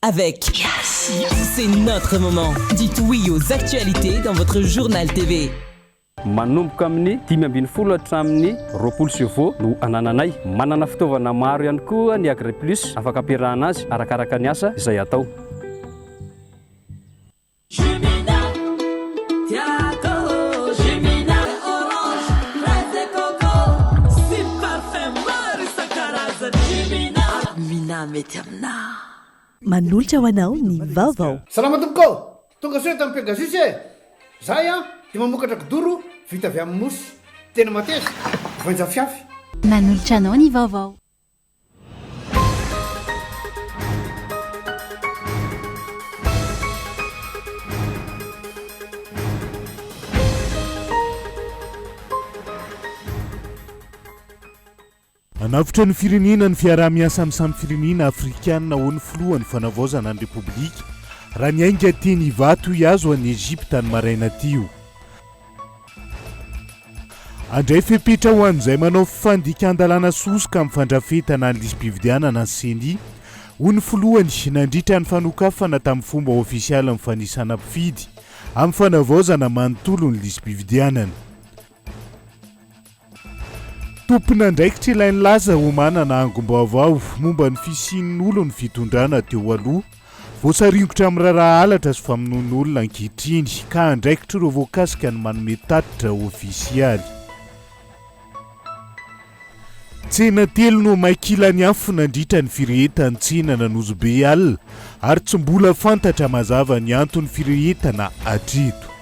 avec C'est notre moment. Dites oui aux actualités dans votre journal TV. Manomboka amin'ny 5 hatramin'ny 20 no anananay manana fitaovana maro ihany koa ny Agri Plus afaka ampiarahana azy arakaraka ny asa izay atao. Manolotra ho anao ny vaovao. Salama tompoko, tonga soa tamin'ny Pegasus e. Zahay dia mamokatra kidoro vita avy amin'ny mosy. Tena mateza, voanja fiafy. Manolotra anao ny vaovao. Anavitra ny firenena ny fiaraha-miasa amin'ny samy firenena afrikanina ho ny filohan'ny fanavaozana ny repoblika raha ny ainga teny hivato iazo an'i Egypta ny maraina tio. Andray fepetra ho an'izay manao fandikan-dalàna sosoka amin'ny fandrafetana ny lisam-pividianana ny CENI ho ny filohany nandritra ny fanokafana tamin'ny fomba ofisialy amin'ny fanisana mpifidy amin'ny fanavaozana manontolo ny lisam-pividianana. Tompona ndraikitra ilainy laza ho manana angom-baovao momba ny fisian'olo ny fitondrana teo aloha voasaringotra amin'ny raharaha halatra sy famonoan'olona ankehitriny ka andraikitra ireo voakasika ny manome tatitra ofisialy. Tsena telo no maikilany afo nandritra ny firehetany tsena nanozobe alina ary tsy mbola fantatra mazava ny antony firehetana hatreto.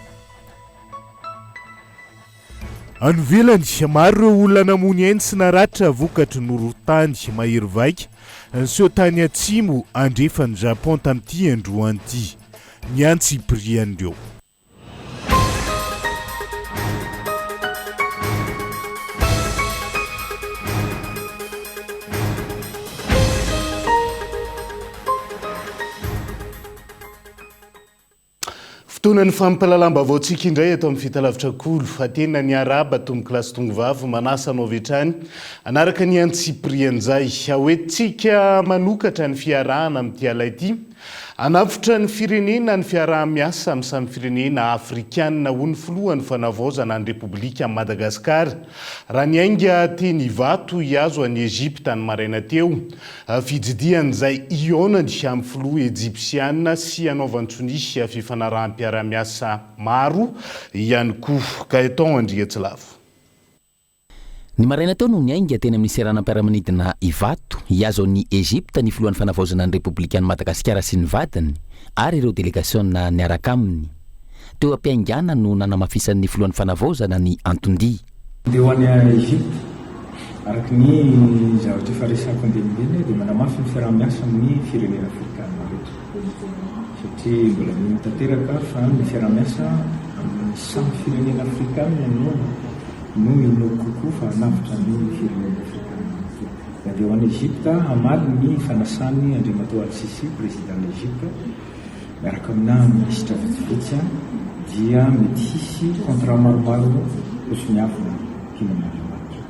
Anovelany maro ireo olona namony ainy sy naratra vokatry norotany mahery vaika nseho tany atsimo andrefany Japon tamin'ity androany ity ny antsiprian'ireo. Fotoana ny fampalalamba-baovao tsika indray eto amin'ny fitalavitra kolo fa tena ny araba tomboky lasy tongo vavy manasa anao vetrany anaraka ny antsiprian'izay hoentsika manokatra ny fiarahana amin'ity ala ity anavitra ny firenena ny fiaraha-miasa amin'ny samy firenena afrikanina ho ny filohan'ny fanavaozana ny repoblika Madagasikara raha ny ainga teny hivato iazo an'i Egypta ny maraina teo fijidian'izay ionany amin'ny filoha Egyptiana sy anaovantsony fifanarahan'ny-piaraha-miasa maro ihany koa ka eto Andriatsilavo. Ny maraina teo no ny ainga teny amin'ny seranam-piaramanidina hivato iazo an'i Egypta ny filohan'ny fanavaozana ny repoblikan'i Madagasikara sy ny vadiny ary ireo delegasiona niaraka aminy. Teo am-piaingana no nanamafisan'ny filohan'ny fanavaozana ny Antondi. Dia ho any Egypta araka ny zavatra efa resako andenimbeny dia manamafy ny fiaraha-miasa amin'ny firenena afrikanina rehetra satria mbola mitanteraka fa ny fiaraha-miasa amin'ny samy firenena afrikanina no inoko kokoa fa navitra ny firenena afrikanina. Dia ho any Egypta hamaly ny fanasany Andriamatoa Al-Sisi présidentan'Egypta miaraka amina ministra vitsivitsy dia mety hisy contrat maromaro osimiavina kinamandriamanitra.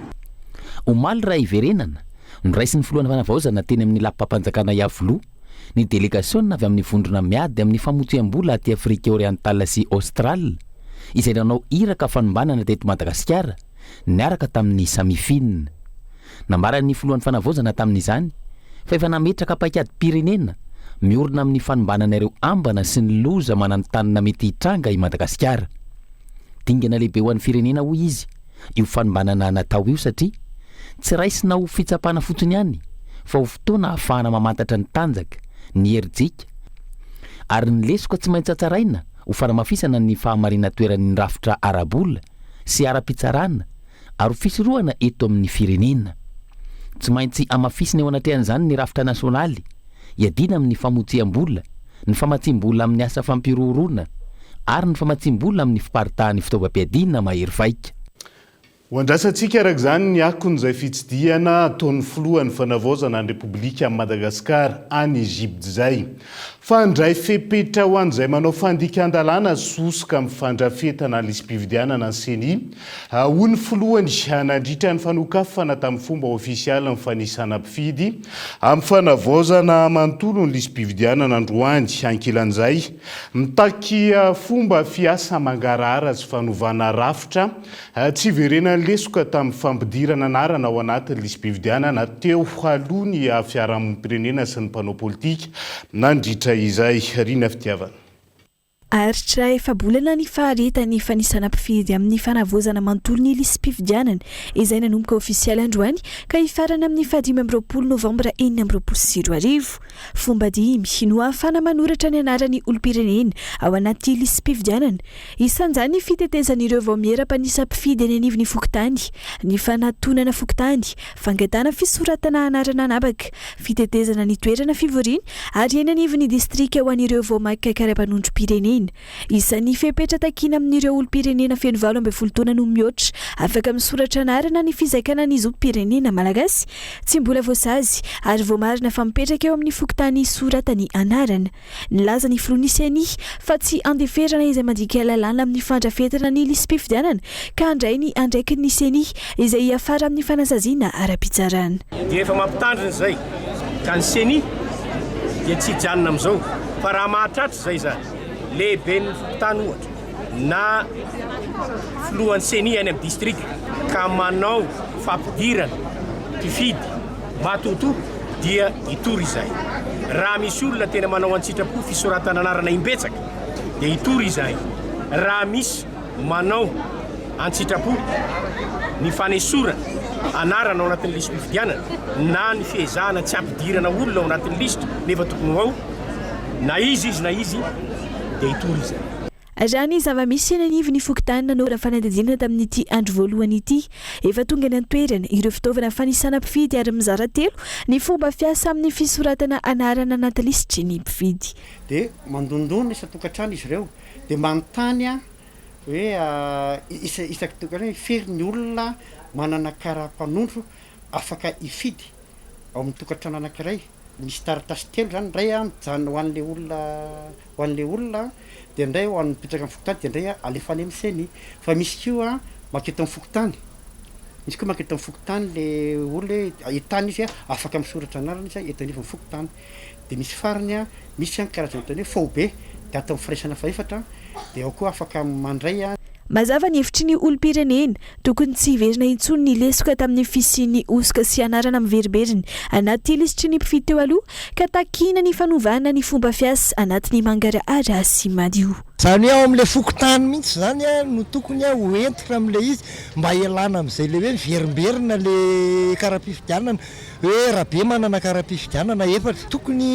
Omaly raha iverenana niraisy ny filohan'ny fanavaozana teny amin'ny lampam-panjakana Yavolo ny delegasiona avy amin'ny vondrona miady amin'ny famotoam-bola aty Afrika Orientale sy Austral izay nanao iraka fanombanana teto Madagasikara niaraka tamin'ny Samifine. Nambaran'ny filohan'ny fanavaozana tamin'izany fa efa nametraka paikady-pirenena miorina amin'ny fanombanana ireo ambana sy ny loza mananotanana mety hitranga i Madagasikara. Dingana lehibe ho an'ny firenena hoy izy io fanombanana natao io satria tsy raisina ho fitsapana fotsiny ihany fa ho fotoana ahafahana mamantatra ny tanjaka ny herijika ary ny lesoka tsy maintsy atsaraina ho fanamafisana ny fahamarina toeran'ny rafitra arabola sy ara-pitsarana ary ho fisorohana eto amin'ny firenena. Tsy maintsy amafisina eo anatrehan'izany ny rafitra nasionaly iadina amin'ny famotsiam-bola, ny famatsiam-bola amin'ny asa fampiroroana ary ny famatsiam-bola amin'ny fiparitahan'ny fitaovam-piadiana mahery vaika. ho andrasantsika araka izany ny akon'izay fitsidihana ataon'ny filohan'ny fanavaozana ny repoblika amin'ny madagasikara any Egypte izay fandray fepetra ho an'izay manao fandikan-dalàna sosoka amin'ny fandrafetana ny lisam-pifidianana ny CENI hoy ny filohany nandritra ny fanokafana tamin'ny fomba ofisialy ny fanisana mpifidy amin'ny fanavaozana manontolo ny lisam-pifidianana androany ankilan'izay mitaky fomba fiasa mangarahara sy fanovana rafitra tsy verena lesoka tamin'ny fampidirana anarana ao anatin'ny lisam-pifidianana teo aloha ny fiarahamonimpirenena sy ny mpanao politika nandritra izay rina fitiavana. Aritra efa-bolana ny faharetany fanisana mpifidy amin'ny fanavaozana manontolo ny lisam-pifidianana izay nanomboka ofisialy androany ka hifarana amin'ny 20 Novambra 2024. Fomba 5 no ahafana manoratra ny anarany olom-pirenena ao anaty lisam-pifidianana. Isan'izany fitetezan'ireo vao miera-panisa mpifidy any anivon'ny fokontany, ny fanatonana fokontany, fangatana fisoratana anarana anabaka, fitetezana ny toerana fivoriana ary any anivon'ny distrika ho an'ireo vao maikakaram-panondrom-pirenena. Isan'ny fepetra takina amin'ireo olom-pirenena feno 20 taona no mihoatra afaka misoratra anarana ny fizakana ny zotom-pirenena malagasy tsy mbola voasazy ary voamarina fa mipetraka eo amin'ny fokontany soratany anarana. Nilaza ny filoha ny CENI fa tsy andeferana izay mandika lalàna amin'ny fandrafetana ny lisam-pifidianana ka handray ny andraikin'ny CENI izay afara amin'ny fanasaziana ara-pitsarana. Dia efa mampitandrina izay ka ny CENI dia tsy hijanona amin'izao fa raha mahatratra izay zany lehibe ny fokontany ohatra na filohan'ny CENI any amin'ny distrika ka manao fampidirana mpifidy matoto dia hitory izay. Raha misy olona tena manao an-tsitrapo fisoratana anarana imbetsaka dia hitory izay. Raha misy manao an-tsitrapo ny fanesorana anarana ao anatin'ny lisam-pifidianana na ny fiezahana tsy ampidirana olona ao anatin'ny listra nefa tokony ao na izy dia hitory izay. Raha ny zava-misy any anivon'ny fokontany nanao fanadinana tamin'ity andro voalohany ity efa tonga ny antoerana ireo fitaovana fanisana mpifidy ary mizara telo ny fomba fiasa amin'ny fisoratana anarana anaty lisitry ny mpifidy. Dia mandondona isa-tokantrano izy ireo dia manontany hoe isaky tokantrano firy ny olona manana karaha-mpanondro afaka hifidy ao amin'ny tokantrano anankiray. Misy taratasy telo zany ndray mijanona ho an'le olona dia ndray ho an'ny mipetraka amin'ny fokontany dia ndray alefany amin'ny CENI. Fa misy koa maketo amin'ny fokontany, misy koa maketo amin'ny fokontany le olona hitany izy afaka misoratra anarana izy eto anivon'ny fokontany. Dia misy farany misy karazana tany hoe fao be dia atao amin'ny firaisana faefatra dia ao koa afaka mandray. Mazava ny hevitry ny olom-pirenena tokony tsy hiverina intsony ny lesoka tamin'ny fisian'ny osoka sy anarana miveriberina anaty lisitry ny mpifidy teo aloha ka takina ny fanovana ny fomba fiasa anatin'ny mangarahara sy madio. Zany ao amin'ilay fokontany mihitsy zany no tokony hoentina amin'ilay izy mba hialana amin'izay le hoe miverimberina le karaha-pifidianana hoe raha be manana karaha-pifidianana efatra tokony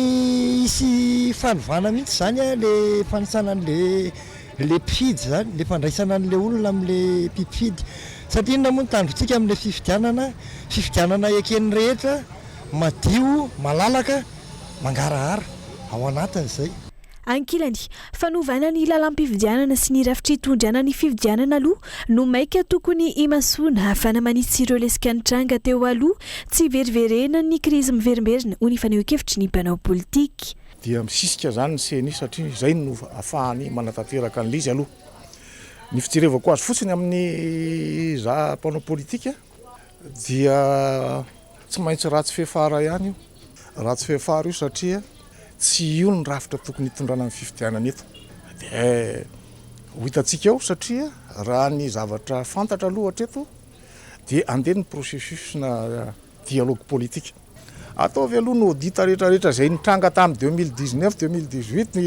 hisy fanovana mihitsy zany le fanisana an'le mpifidy zany le fandraisana an'le olona amin'le mpifidy satria inona moa ny tandrotsika amin'le fifidianana eken'ny rehetra madio malalaka mangarahara ao anatiny izay. Ankilany fanovana ny lalam-pifidianana sy ny rafitry hitondriana ny fifidianana aloha no maika tokony imasoana ahafana manitsy ireo lesika nitranga teo aloha tsy veriverena ny krizy miverimberina ho ny fanehoan-kevitry ny mpanao politika. Dia misisika zany ny CENI satria izay no ahafahany manatanteraka ny lizy aloha. Ny fijerevako azy fotsiny amin'ny mpanao politika dia tsy maintsy ratsy fehefara ihany io. Ratsy fehefara io satria tsy io ny rafitra tokony hitondrana amin'ny fifidianana eto. Dia ho hitantsika eo satria raha ny zavatra fantatra aloha hatreto dia andeha ny processus na dialogue politika. Ataovy aloha no audita rehetrarehetra izay nitranga tamin'ny 2019-2018 ny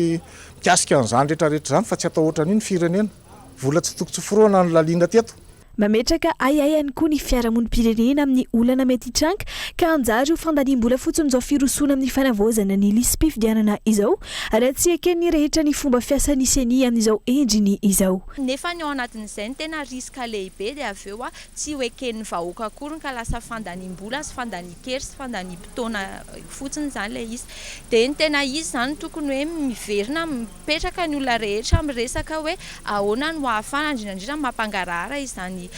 mikasika an'izany rehetrarehetra izany fa tsy atao ohatran'iny firenena. Vola tsy tokony tsoforoana ny laliana teto. Mametraka ayayany koa ny fiarahamonim-pirenena amin'ny olana mety hitranga ka anjary ho fandaniam-bola fotsiny izao firosoana amin'ny fanavaozana ny lisam-pifidianana izao raha tsy eken'ny rehetra ny fomba fiasan'ny CENI amin'izao endriny izao. Nefa ny ao anatin'izay ny tena riska lehibe dia avy eo tsy ho eken'ny vahoaka akory ka lasa fandaniam-bola sy fandanian-kery sy fandaniam-potoana fotsiny zany ilay izy. Dia ny tena izy zany tokony hoe miverina mipetraka ny olona rehetra miresaka hoe ahoana no ahafana indrindra mampangarahara izany ny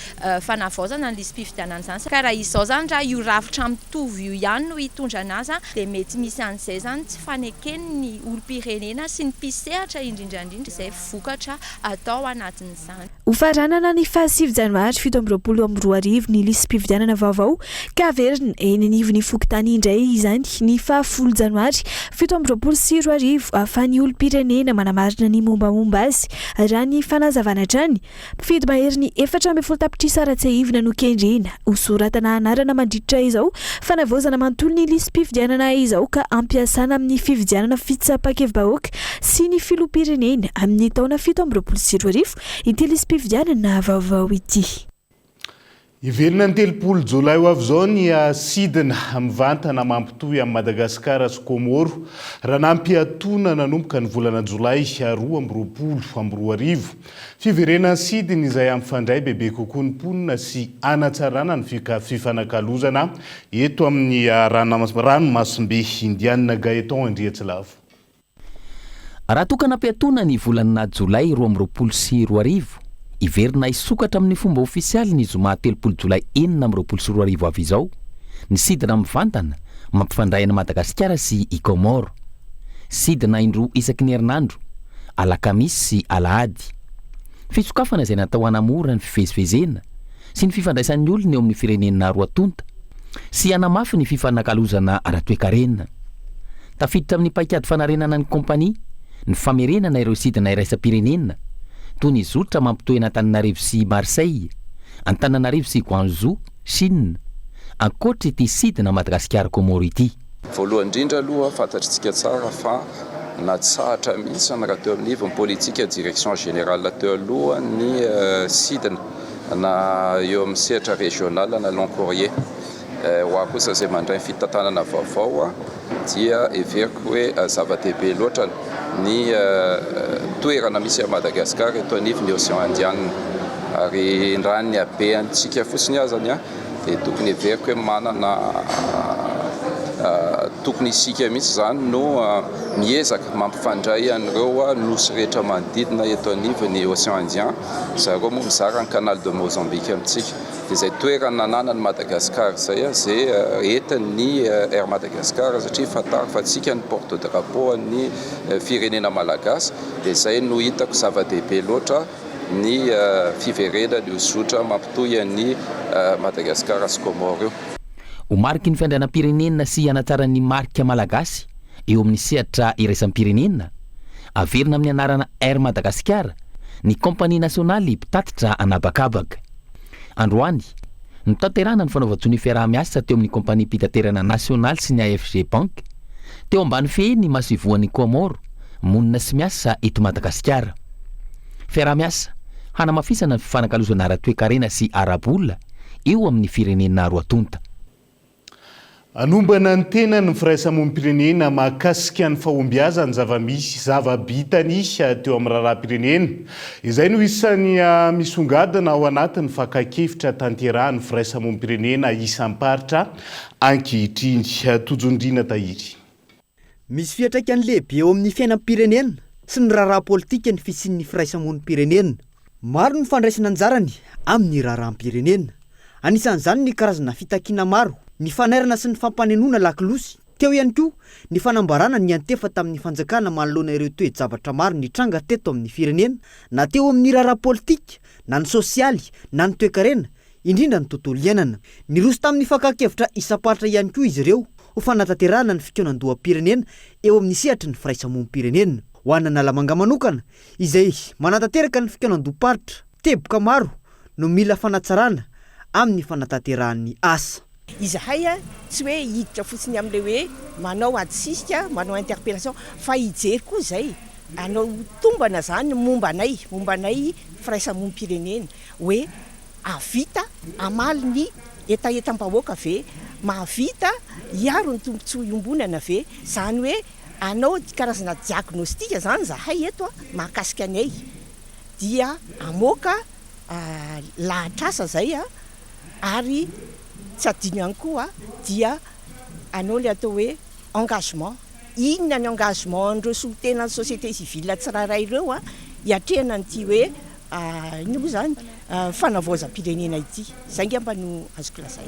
fanavaozana ny lisam-pifidianana zany ka raha izao zany raha io rafitra mitovy io ihany no hitondra anazy dia mety misy an'izay zany tsy fanekeny ny olom-pirenena sy ny mpisehatra indrindrandrindra izay vokatra atao anatin'izany. Ho faranana ny 7 janoary 2024 ny lisam-pifidianana vaovao ka averina eny anivon'ny fokontany indray izany ny 10 janoary 2024 ahafahan'ny olom-pirenena manamarina ny mombamomba azy raha ny fanazavana trany mpifidy mahery ny 4 tapitrisa ara-tsehivina no kendrena hosoratana anarana mandritra izao fanavaozana manontolo ny lisam-pifidianana izao ka ampiasana amin'ny fifidianana fitsapakevim-bahoaka sy ny filoham-pirenena amin'ny taona 2024 ity lisam-pifidianana vaovao ity. Ivelona ny 3 jolay ho avy izao ny sidina mivantana mampitohy amin'ny Madagasikara sy Komoro raha nampiatoana nanomboka ny volana jolay 2024. Fiverenan'ny sidina izay amifandray bebe kokoa ny mponina sy anatsarana ny fifanakalozana eto amin'ny ranomasimbe indianina Gaeton Andriatsilavo. Raha tokana ampiatoana ny volana jolay 2024 iverina isokatra amin'ny fomba ofisialy ny zoma 3 jolay 2024 avy izao ny sidina mivantana mampifandray na Madagasikara sy i Komoro. Sidina indroa isaky ny herinandro alakamisy sy alahady. Fisokafana izay natao hanamora ny fivezivezena sy ny fifandraisan'ny olona eo amin'ny firenena roatonta sy hanamafy ny fifanakalozana ara-toekarenina. Tafiditra amin'ny paikady fanarenana ny kompania ny famerenana ireo sidina iraisam-pirenena toy ny zotra mampitohy an'Antananarivo sy Marseille, Antananarivo sy Guangzhou, Chine, ankoatra ity sidina Madagasikara Komoro ity. Voalohany indrindra aloha fantatritsika tsara fa natsahatra mihitsy raha teo amin'ny nivon'ny politika direction générale teo aloha ny sidina na eo amin'ny sehatra régional na long courrier. Ho aho kosa izay mandray fitantanana vaovao dia everiko hoe zava-dehibe loatra ny toerana misy a Madagasikara eto anivon'ny Océan Indien ary raha ny habeantsika fotsiny azany dia tokony everiko hoe manana tokony isika mihitsy zany no miezaka mampifandray an'ireo nosy rehetra manodidina eto anivon'ny Océan Indien zareo moa mizara ny canal de Mozambique amintsika dia izay toerana nanan'ny Madagasikara zay izay entin'ny Air Madagasikara satria fatary fa tsika ny porte drapeau ny firenena malagasy dia izay no hitako zava-dehibe loatra ny fiverenana io zotra mampitohy ny Madagasikara sy Komoro io. Ho mariky ny fiandrianam-pirenena sy hanatsaran'ny marika malagasy eo amin'ny sehatra iraisam-pirenena averina amin'ny anarana Air Madagasikara ny kompania nasionaly mpitatitra anabakabaka. Androany ny tanterana ny fanaovan-tsony fiarah-miasa teo amin'ny kompania mpitaterana nasionaly sy ny AFG Bank teo ambany fehiny masivoan'ny Komoro monina sy miasa eto Madagasikara. Fiarah-miasa hanamafisana ny fifanakalozana ara-toekarena sy arabola eo amin'ny firenena roatonta. Anombana ny tena ny firaisamonim-pirenena mahakasika ny fahombiazany zava-bitany teo amin'ny raharaham-pirenena. Izay no isan'ny misongadina ao anatin'ny fakakefitra tanterahany firaisamonim-pirenena isam-paritra ankehitriny. Tojondrina Tahiry. Misy fiantraikany lehibe eo amin'ny fiainam-pirenena sy ny raharaha-politika ny fisian'ny firaisamonim-pirenena. Maro ny fandraisana anjarany amin'ny raharaham-pirenena. Anisan'izany ny karazana fitakiana maro, ny fanairana sy ny fampanenoana lakilosy. Teo ihany koa ny fanambarana ny antefa tamin'ny fanjakana manoloana ireo toe-javatra maro nitranga teto amin'ny firenena, na teo amin'ny raharaha-politika, na ny sosialy, na ny toe-karena, indrindra ny tontolo iainana. Niroso tamin'ny fakakevitra isam-paritra ihany koa izy ireo ho fanatanterahana ny fikaonan-doham-pirenena eo amin'ny sehatry ny firaisamonim-pirenena. Ho anana lamanga manokana izay manatanteraka ny fikaonan-doha-paritra, teboka maro no mila fanatsarana amin'ny fanatanterahany asa. Izahay tsy hoe hiditra fotsiny amin'ilay hoe manao adisisika, manao interpellation, fa hijery koa izay anao tombana zany mombanay firaisamonim-pirenena hoe avita amaly ny etaetam-bahoaka ve, mahavita hiaro ny tombontsoa iombonana ve, zany hoe anao karazana diagnostika zany zahay eto mahakasika anay dia amoaka lahatrasa zay ary tsy adino ihany koa dia anao le atao hoe engagement. Inona ny engagement andreo solitena ny société civile tsirairay ireo hiatrehana nyty hoe ino moa zany fanavaozam-pirenena ity. Zay ngamba no azoko lazay.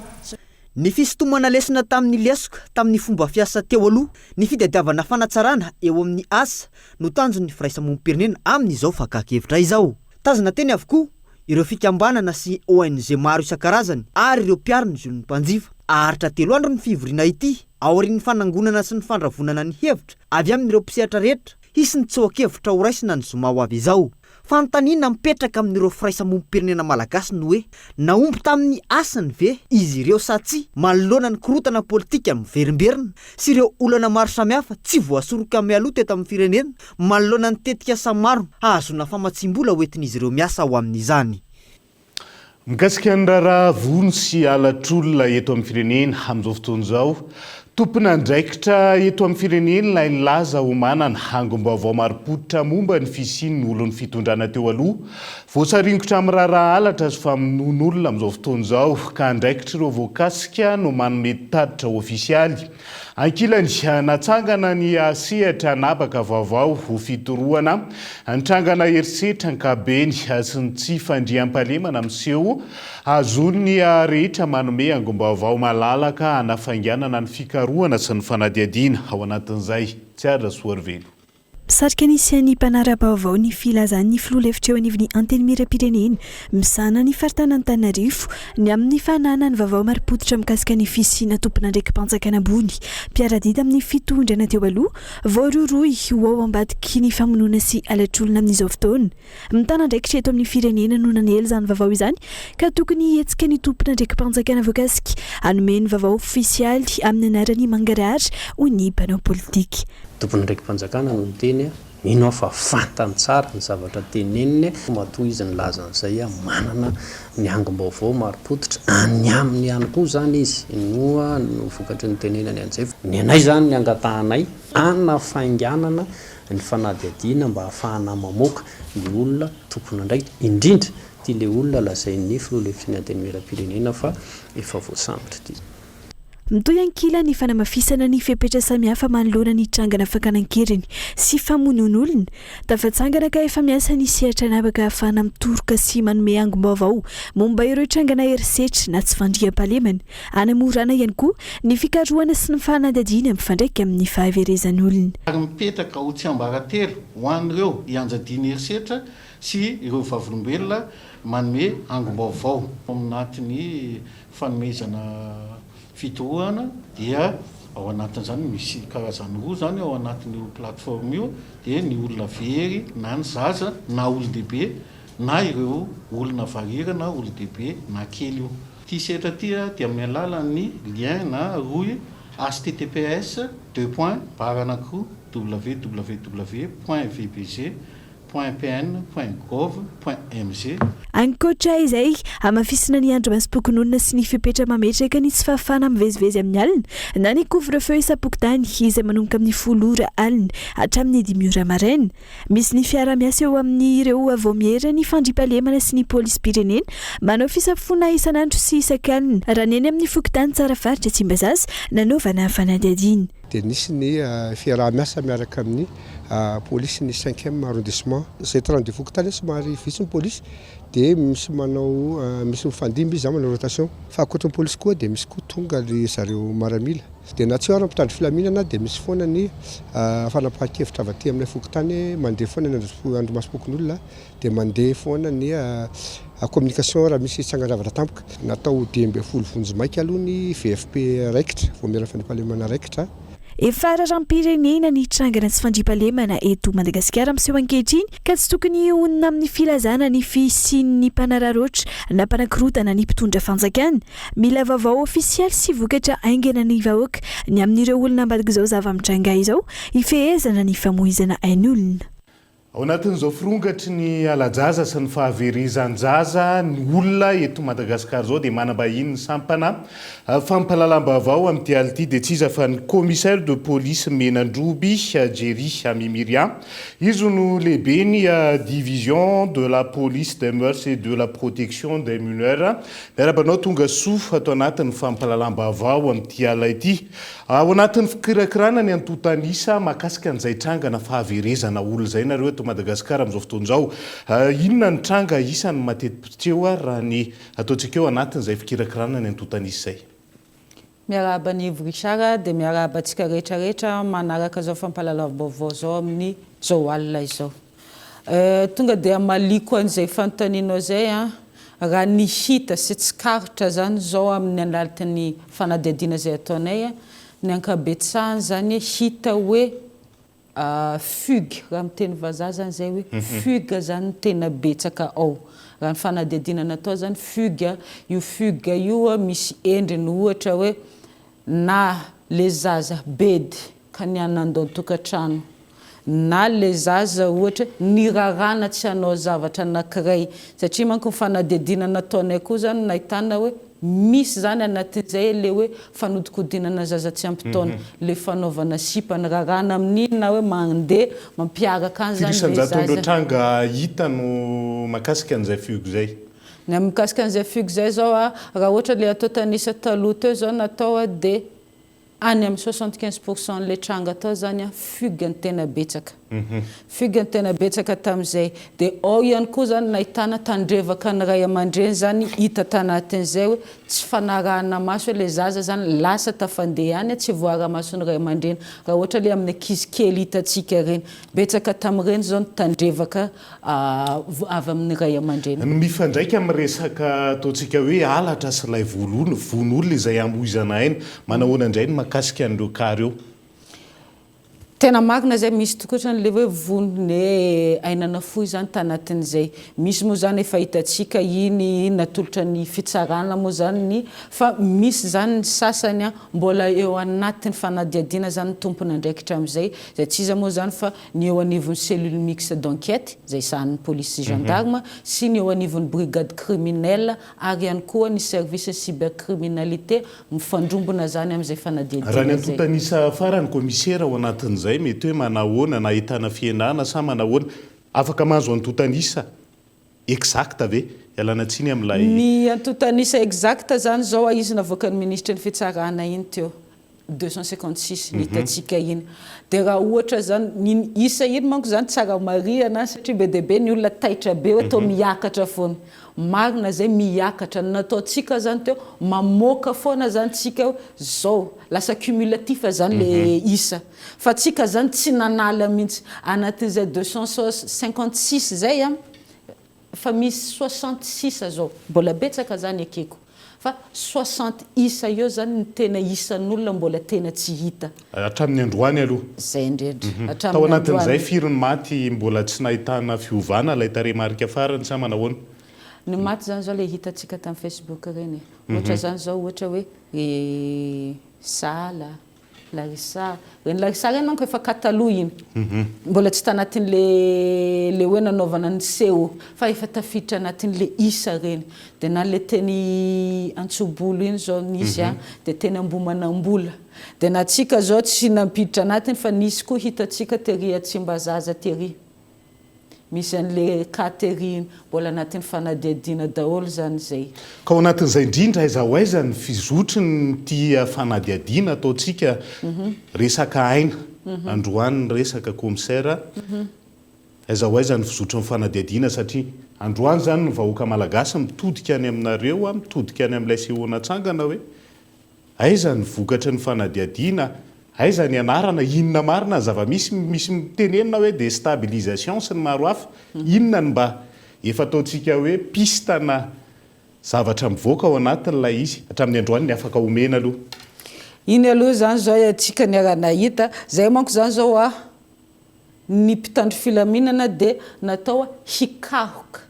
Ny fisintomana lesina tamin'ny lesoka tamin'ny fomba fiasa teo aloha ny fitadiavana fanatsarana eo amin'ny asa no tanjon'ny firaisamonim-pirenena amin'izao fakakevitra izao. Tazana teny avokoa ireo fikambanana sy ONG maro isan-karazany ary ireo mpiarina zony mpanjifa. Aharitra 3 andro ny fivoriana ity aorian'ny fanangonana sy ny fandravonana ny hevitra avy amin'ireo mpisehatra rehetra hisy ny tsoakevitra ho raisina ny zoma ho avy izao. Fanontaniana mipetraka amin'ireo firaisamonim-pirenena malagasy no hoe naomby tamin'ny asany ve izy ireo sa tsy manoloana ny korotana politika miverimberina sy ireo olana maro samihafa tsy voasoroka mialoha teto amin'ny firenena manoloana ny tetika sa maro ahazona famatsim-bola hoentin'izy ireo miasa ho amin'izany. Mikasika ny raharaha vony sy alatr'olona eto amin'ny firenena amin'izao fotoana izao, tompona andraikitra eto amin'ny firenena ilay nilaza ho manana hangom-baovao marim-pototra momba ny fisian'ny olon'ny fitondrana teo aloha. Voasaringotra amin'ny raharaha halatra sy famonoan'olona amin'izao fotoana izao ka andraikitra ireo voakasika no manome taditra ofisialy. Ankilany natsangana ny sehatra nabaka vaovao ho fitoroana, antrangana herisetra ankabeny sy ny tsy fandriam-pahalemana miseho azony rehetra manome hangom-baovao malalaka hanafainganana ny fikarohana sy ny fanadiadiana ao anatin'izay. Tsy ary Soarvelo. Misarika nisy ny mpanara-baovao ny filazan'ny filoha-hevitra eo anivon'ny antenimiram-pirenena misana ny faritana Antananarivo ny amin'ny fanana ny vaovao marim-pototra mikasika ny fisiana tompona ndraiky mpanjakana ambony mpiaradida amin'ny fitondrana teo aloha voaroroy ho ao ambadiky ny famonoana sy alatr'olona amin'izao fotoana. Mitana ndraikitra eto amin'ny firenena no nanely izany vaovao izany ka tokony hetsika ny tompona ndraiky mpanjakana voakasika hanome ny vaovao ofisialy amin'ny anarany mangarahatra ho ny mpanao politika. Tompony ndraiky mpanjakana no miteny mino fa fantany tsara ny zavatra teneniny matoa izy nilazan'izay manana ny hangom-baovao marim-pototra any aminy ihany koa zany izy noa no vokatry ny tenenany an'izay. Ny anay zany ny angatahanay anafainganana ny fanadiadiana mba hahafahana mamoaka ny olona tompona ndraiky indrindra ty le olona lazain'ny filoha-hevitry ny antenimiram-pirenena fa efa voasambotra ty. Mitoy ankila ny fanamafisana ny fepetra samihafa manoloana ny trangana fakanankeriny sy famonoan'olona. Tafatsangana ka efa miasa ny sehatra nabaka ahafahana mitoroka sy manome hangom-baovao momba ireo trangana herisetra na tsy fandriam-pahalemana. Anamorana ihany koa ny fikarohana sy ny fanadadiana mifandraika amin'ny fahaverezan'olona. Ary mipetraka ho tsy ambaratelo ho an'ireo ianjadiana herisetra sy ireo vavolombelona manome hangom-baovao aminatiny fanomezana fitorohana dia ao anatin'izany misy karazany roa zany ao anatin'io plateforme io dia ny olona very na ny zaza na olon-dehibe na ireo olona varira na olon-dehibe na kely io. Ty sehatra ty dia amin'ny alalan'ny lien na roy https://www.vbg.pn.gov.mg. Ankoatra izay amafisina ny andro masim-pokon'olona sy ny fepetra mametraka ny tsy fahafahana mivezivezy amin'ny alina na ny couvre-feu isam-pokotany izay manomboka amin'ny 10 ora alina hatramin'ny 5 ora maraina. Misy ny fiara-miasa eo amin'ny ireo avomiera ny fandriam-pahalemana sy ny polisy-pirenena manao fisafona isan'andro sy isan-kalina raha neny amin'ny fokotany tsara faritra Tsimbazaza nanaovana fanadihadiana. Dia nisy ny fiara-miasa miaraka amin'ny polisy ny 5e arrondissement zay trano fokotany somary vitsy ny polisy dia misy manao misy mifandimby izy manao rotation fa ankoatra ny polisy koa dia misy koa tonga ry zareo maramila dia na tsy ary mpitandro filaminana dia misy foana ny fanapahan-kevitra avy aty amin'ny fokotany mandeha foana ny andro masim-pokon'olona dia mandeha foana ny communication raha misy tsangan-javatra tampoka natao 10 vonjy-maika aloha ny VFP raikitra voamera fandriam-pahalemana raikitra. Efa raram-pirenena ny trangana sy fandriam-pahalemana eto Madagasikara miseho ankehitriny ka tsy tokony onona amin'ny filazana ny fisian'ny mpanararoatra na mpanakorotana ny mpitondra fanjakana. Mila vaovao ofisialy sy vokatra aingana ny vahoaka ny amin'ireo olona ambadika izao zava-mitranga izao ifehezana ny famoizana ain'olona. Ao anatin'izao firongatry ny alajaza sy ny fahaverizan-jaza ny olona eto Madagasikara zao dia manambahiny ny sampana fampahalalam-baovao amin'ity ality dia tsy iza fa ny commissaire de police Menandroby Jerry Amimiria. Izy no lehibe ny division de la police des mœurs et de la protection des mineurs. Miarabanao tonga soa atao anatin'ny fampahalalam-baovao amin'ity ala ity. Ao anatin'ny fikirakirana ny antotanisa mahakasika an'izay trangana fahaverezana olona izay nareo eto Madagasikara amin'izao fotoan'izao. Inona ny tranga isan'ny matetikeo raha ny ataontsika eo anatin'izay fikirakirana ny antotanisy zay? Miarahaba ny Richard dia miarahaba antsika rehetrarehetra manaraka izao fampahalalam-baovao zao amin'ny zao alina izao. Tonga dia maliko an'izay fanontanianao zay raha ny hita sy tsikarotra zany zao amin'ny alalitan'ny fanadihadiana zay ataonay ny ankabetsahany zany hita hoe fugue raha miteny vazaha zany zay hoe fugue zany tena betsaka ao raha ny fanadihadiana natao zany fugue. Io fugue io misy endriny ohatra hoe na le zaza bedy ka nianandao tokantrano na le zaza ohatra nirarana tsy hanao zavatra anankiray satria manko ny fanadihadiana nataonay koa zany nahitana hoe misy zany anatin'izay le hoe fanodikodinana zaza tsy ampy-taona le fanaovana sipa ny rarana amin'iny na hoe mandeha mampiaraka any zany le zaza. Fisanjaton'ireo tranga hita no makasika an'izay fugue zay. Ny mikasika an'izay fugue zay zao raha ohatra le atao tanisa taloha teo zao natao dia any amin'ny 75% le tranga atao zany fugue ny tena betsaka. Fugue ny tena betsaka tamin'izay dia ao ihany koa zany nahitana tandrevaka ny ray aman-dreny zany hita tanatin'izay hoe tsy fanarahana maso hoe le zaza zany lasa tafandeha any tsy voara-mason'ny ray aman-dreny raha ohatra le amin'ny ankizy kely hitantsika reny betsaka tamin'ireny zao ny tandrevaka avy amin'ny ray aman-dreny. Mifandraika amin'ny resaka ataontsika hoe halatra sy lay von'olona izay amboizana aina manahoana indray ny makasika an'ireo kary eo? Tena marina zay misy tokotrany le hoe vonone ainana fohy zany tanatin'izay. Misy moa zany efa hitantsika iny natolotra ny fitsarana moa zany fa misy zany ny sasany mbola eo anatin'ny fanadihadiana zany tompony andraikitra amin'izay zay tsy iza moa zany fa ny eo anivon'ny cellule mixte d'enquête zay sahan'ny police sy gendarme sy ny eo anivon'ny brigade criminelle ary ihany koa ny service cybercriminalité mifandrombona zany amin'izay fanadihadiana. Raha ny antotanisa farany commissaire ao anatin'izay mety hoe manahoana na ahitana fienana sa manahoana afaka mahazo antotanisa exact ve ialana tsiny amin'ilay ny antotanisa exact zany zao izy navoaka ny ministre ny fitsarana iny teo 256 ny hitantsika iny dia raha ohatra zany ny isa iny manko zany tsara mariana satria be dia be ny olona taitra be hoe tao miakatra foana marina zay miakatra nataontsika zany teo mamoaka foana zany tsika zao lasa cumulatif zany le isa fa tsika zany tsy nanala mihitsy anatin'izay 256 zay fa misy 66 zao mbola betsaka zany akeko fa 60 isa eo zany ny tena isan'olona mbola tena tsy hita hatramin'ny androany aloha zay indrindra tao anatin'izay firony maty mbola tsy nahitana fiovana ilay tarehimarika farany sa manahoana ny maty zany zao le hitantsika tamin'ny Facebook reny ohatra zany zao ohatra hoe Sala Larissa reny Larissa reny manko efa kataloha iny mbola tsy tanatin'le hoe nanaovana ny CEO fa efa tafiditra anatin'le isa reny dia na le teny Antsobolo iny zao nisy dia teny Ambomanambola dia na tsika zao tsy nampiditra anatiny fa nisy koa hitantsika tery Tsimbazaza tery misy an'le katery mbola anatin'ny fanadihadiana daholo zany zay. Ka ao anatin'izay indrindra aiza ho aiza ny fizotry ny tia fanadihadiana ataontsika resaka aina androany ny resaka commissaire aiza ho aiza ny fizotry ny fanadihadiana satria androany zany ny vahoaka malagasy mitodika any aminareo mitodika any amin'ilay sehoana tsangana hoe aiza ny vokatra ny fanadihadiana aiza ny anarana inona marina zava-misy mitenenina hoe déstabilisation sy ny maro hafa inona ny mba efa ataontsika hoe pistana zavatra mivoaka ao anatin'ilay izy hatramin'ny androany ny afaka omena aloha iny aloha zany zao atsika ny aranahita zay manko zany zao ny mpitandro filaminana dia natao hikaroka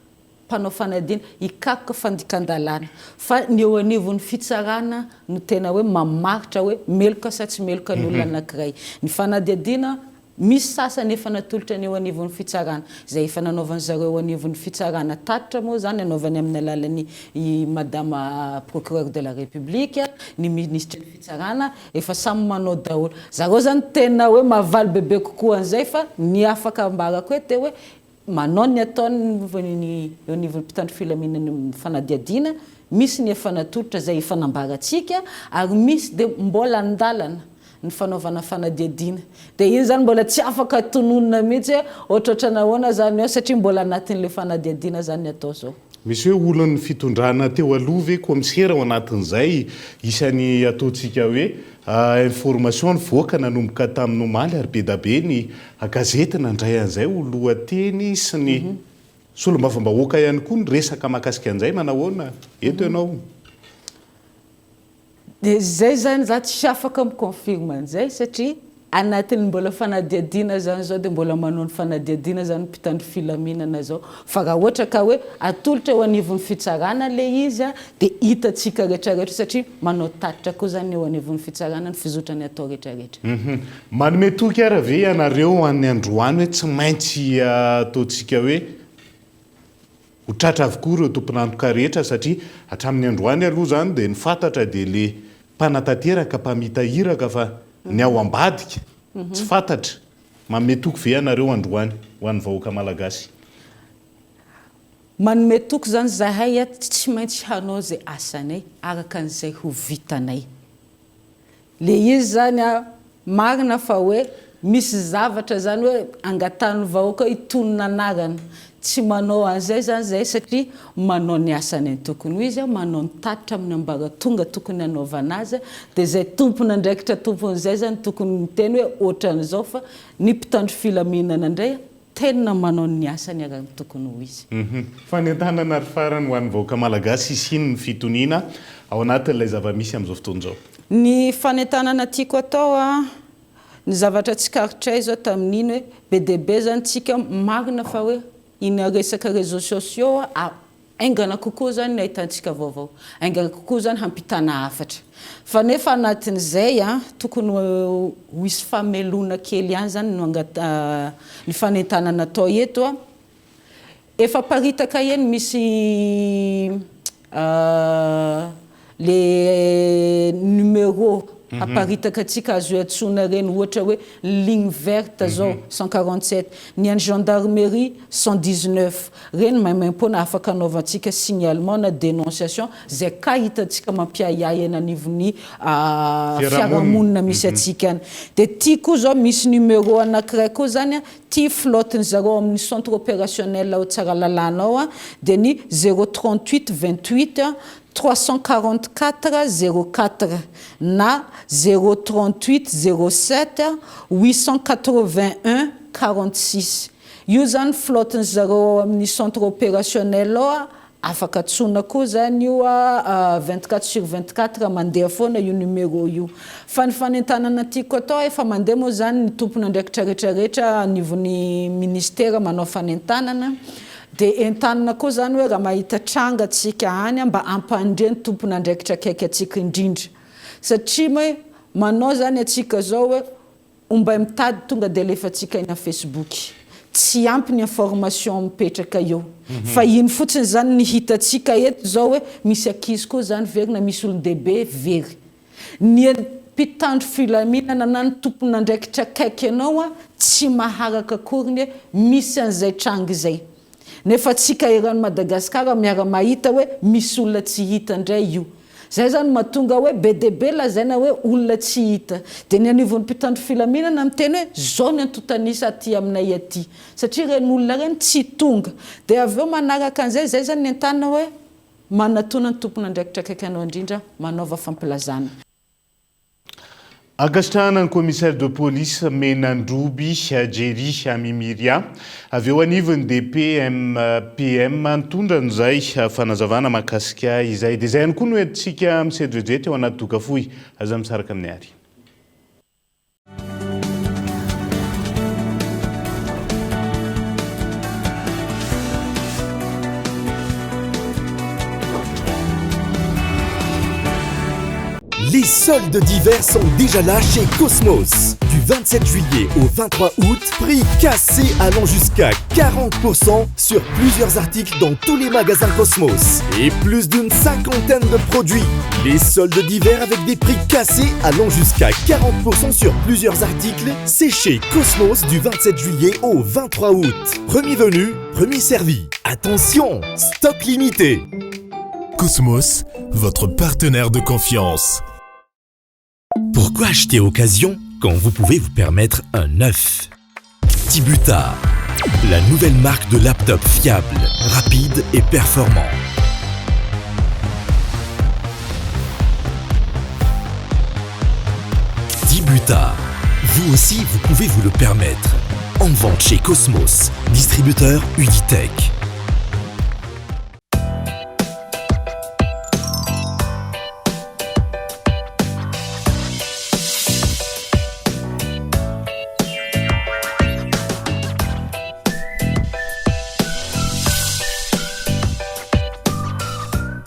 mpanao fanadihana hikaroka fandikan-dalàna fa ny eo anivon'ny fitsarana no tena hoe mamaritra hoe meloka sa tsy meloka ny olona anankiray ny fanadihadiana misy sasany efa natolotra ny eo anivon'ny fitsarana zay efa nanaovany zareo eo anivon'ny fitsarana tatitra moa zany anaovany amin'ny alalan'ny madame procureur de la république ny ministre ny fitsarana efa samy manao daholo zareo zany tena hoe mahavaly bebe kokoa an'izay fa ny afaka ambarako hoe te hoe manao ny ataony eo anivon'ny mpitandro filaminany fanadihadiana misy ny efa natolotra zay efa nambarantsika ary misy dia mbola andalana ny fanaovana fanadiadiana dia iny zany mbola tsy afaka tononona mihitsy ohatrohatra nahoana zany ao satria mbola anatin'le fanadiadiana zany atao zao. misy hoe olon'ny fitondrana teo aloha ve komisera ao anatin'izay isan'ny ataontsika hoe information nivoaka nanomboka tamin'ny omaly ary be da be ny gazety nandray an'izay ho lohateny sy ny solombavambahoaka ihany koa ny resaka mahakasika an'izay manahoana eto ianao. Dia zay zany za tsy afaka miconfirme an'izay satria anatin'ny mbola fanadiadiana zany zao dia mbola manao ny fanadiadiana zany mpitandro filaminana zao fa raha ohatra ka hoe atolotra eo anivon'ny fitsarana le izy dia hitatsika rehetrarehetra satria manao tatitra koa zany eo anivon'ny fitsarana ny fizotrany atao rehetrarehetra. Manome toky ara ve ianareo any androany hoe tsy maintsy ataontsika hoe ho tratra avokoa ireo tompon'antoka rehetra satria hatramin'ny androany aloha zany dia ny fantatra dia le mpanatanteraka mpamitahiraka fa ny ao ambadika tsy fantatra manome toky ve ianareo androany ho an'ny vahoaka malagasy. Manome toky zany zahay tsy maintsy hanao zay asanay araka an'izay ho vitanay. Le izy zany marina fa hoe misy zavatra zany hoe angatahany vahoaka hitonona anarana tsy manao an'izay zany zay satria manao ny asany ny tokony ho izy manao ny tatitra amin'ny ambaratonga tokony hanaovana azy dia zay tompony andraikitra tompon'izay zany tokony miteny hoe ohatran'izao fa ny mpitandro filaminana indray tena manao ny asany araka ny tokony ho izy. Fanentanana ary farany ho an'ny vahoaka malagasy isiny ny fitoniana ao anatin'ilay zava-misy amin'izao fotoan'izao. Ny fanentanana tiako atao ny zavatra tsy karitray zao tamin'iny hoe be dia be zany tsika marina fa hoe iny resaka réseaux sociaux aingana kokoa zany ny ahitantsika vaovao aingana kokoa zany hampitana hafatra fa nefa anatin'izay tokony ho hisy famelona kely ihany zany ny fanentanana atao eto efa paritaka eny misy le numéro aparitaka atsika azo antsona reny ohatra hoe ligne verte zao 147 ny an'ny gendarmerie 119 reny maimaim-pona afaka anaovantsika signalement na dénonciation zay ka hitatsika mampiayay eny anivon'ny fiarahamonina misy atsika any dia tia koa zao misy numéro anankiray koa zany tia flotteny zareo amin'ny centre opérationnel ao tsara lalanao dia ny 038 28 344 04 na 038 07 881 46 io zany flotteny zareo amin'ny centre opérationnel ao afaka tsona koa zany io 24/24 mandeha foana io numéro io fa ny fanentanana tiako atao efa mandeha moa zany ny tompony andraikitra rehetrarehetra anivon'ny ministera manao fanentanana dia entanana koa zany hoe raha mahita tranga atsika any mba ampandre ny tompony andraikitra akaiky atsika indrindra satria hoe manao zany atsika zao hoe omba mitady tonga dia alefa atsika eny Facebook tsy ampy ny information mipetraka eo fa iny fotsiny zany ny hitatsika eto zao hoe misy akizy koa zany very na misy olon-dehibe very ny mpitandro filaminana na ny tompony andraikitra akaiky ianao tsy maharaka akoriny hoe misy an'izay tranga izay nefa tsika eran'ny Madagasikara miara mahita hoe misy olona tsy hita indray io zay zany mahatonga hoe be dia be lazaina hoe olona tsy hita dia ny anivon'ny mpitandro filaminana miteny hoe zao ny antotanisa aty aminay aty satria reny olona reny tsy tonga dia avy eo manaraka an'izay zay zany ny an-tanina hoe manatona ny tompony andraikitra akaiky anao indrindra manaova fampilazana. Agasitrahana ny commissaire de police Menandroby Jerry Amimiria avy eo anivony DPM nitondra n'izay fanazavana mahakasika izay dia izay ihany koa no entsika misedredrety eo anaty doka fohy aza misaraka amin'ny ary. Les soldes d'hiver sont déjà là chez Cosmos. Du 27 juillet au 23 août, prix cassé allant jusqu'à 40% sur plusieurs articles dans tous les magasins Cosmos. Et plus d'une cinquantaine de produits. Les soldes d'hiver avec des prix cassés allant jusqu'à 40% sur plusieurs articles, c'est chez Cosmos du 27 juillet au 23 août. Premier venu, premier servi. Attention, stock limité. Cosmos, votre partenaire de confiance. Pourquoi acheter occasion quand vous pouvez vous permettre un neuf? Tibuta, la nouvelle marque de laptop fiable, rapide et performant. Tibuta, vous aussi vous pouvez vous le permettre. En vente chez Cosmos, distributeur Uditech.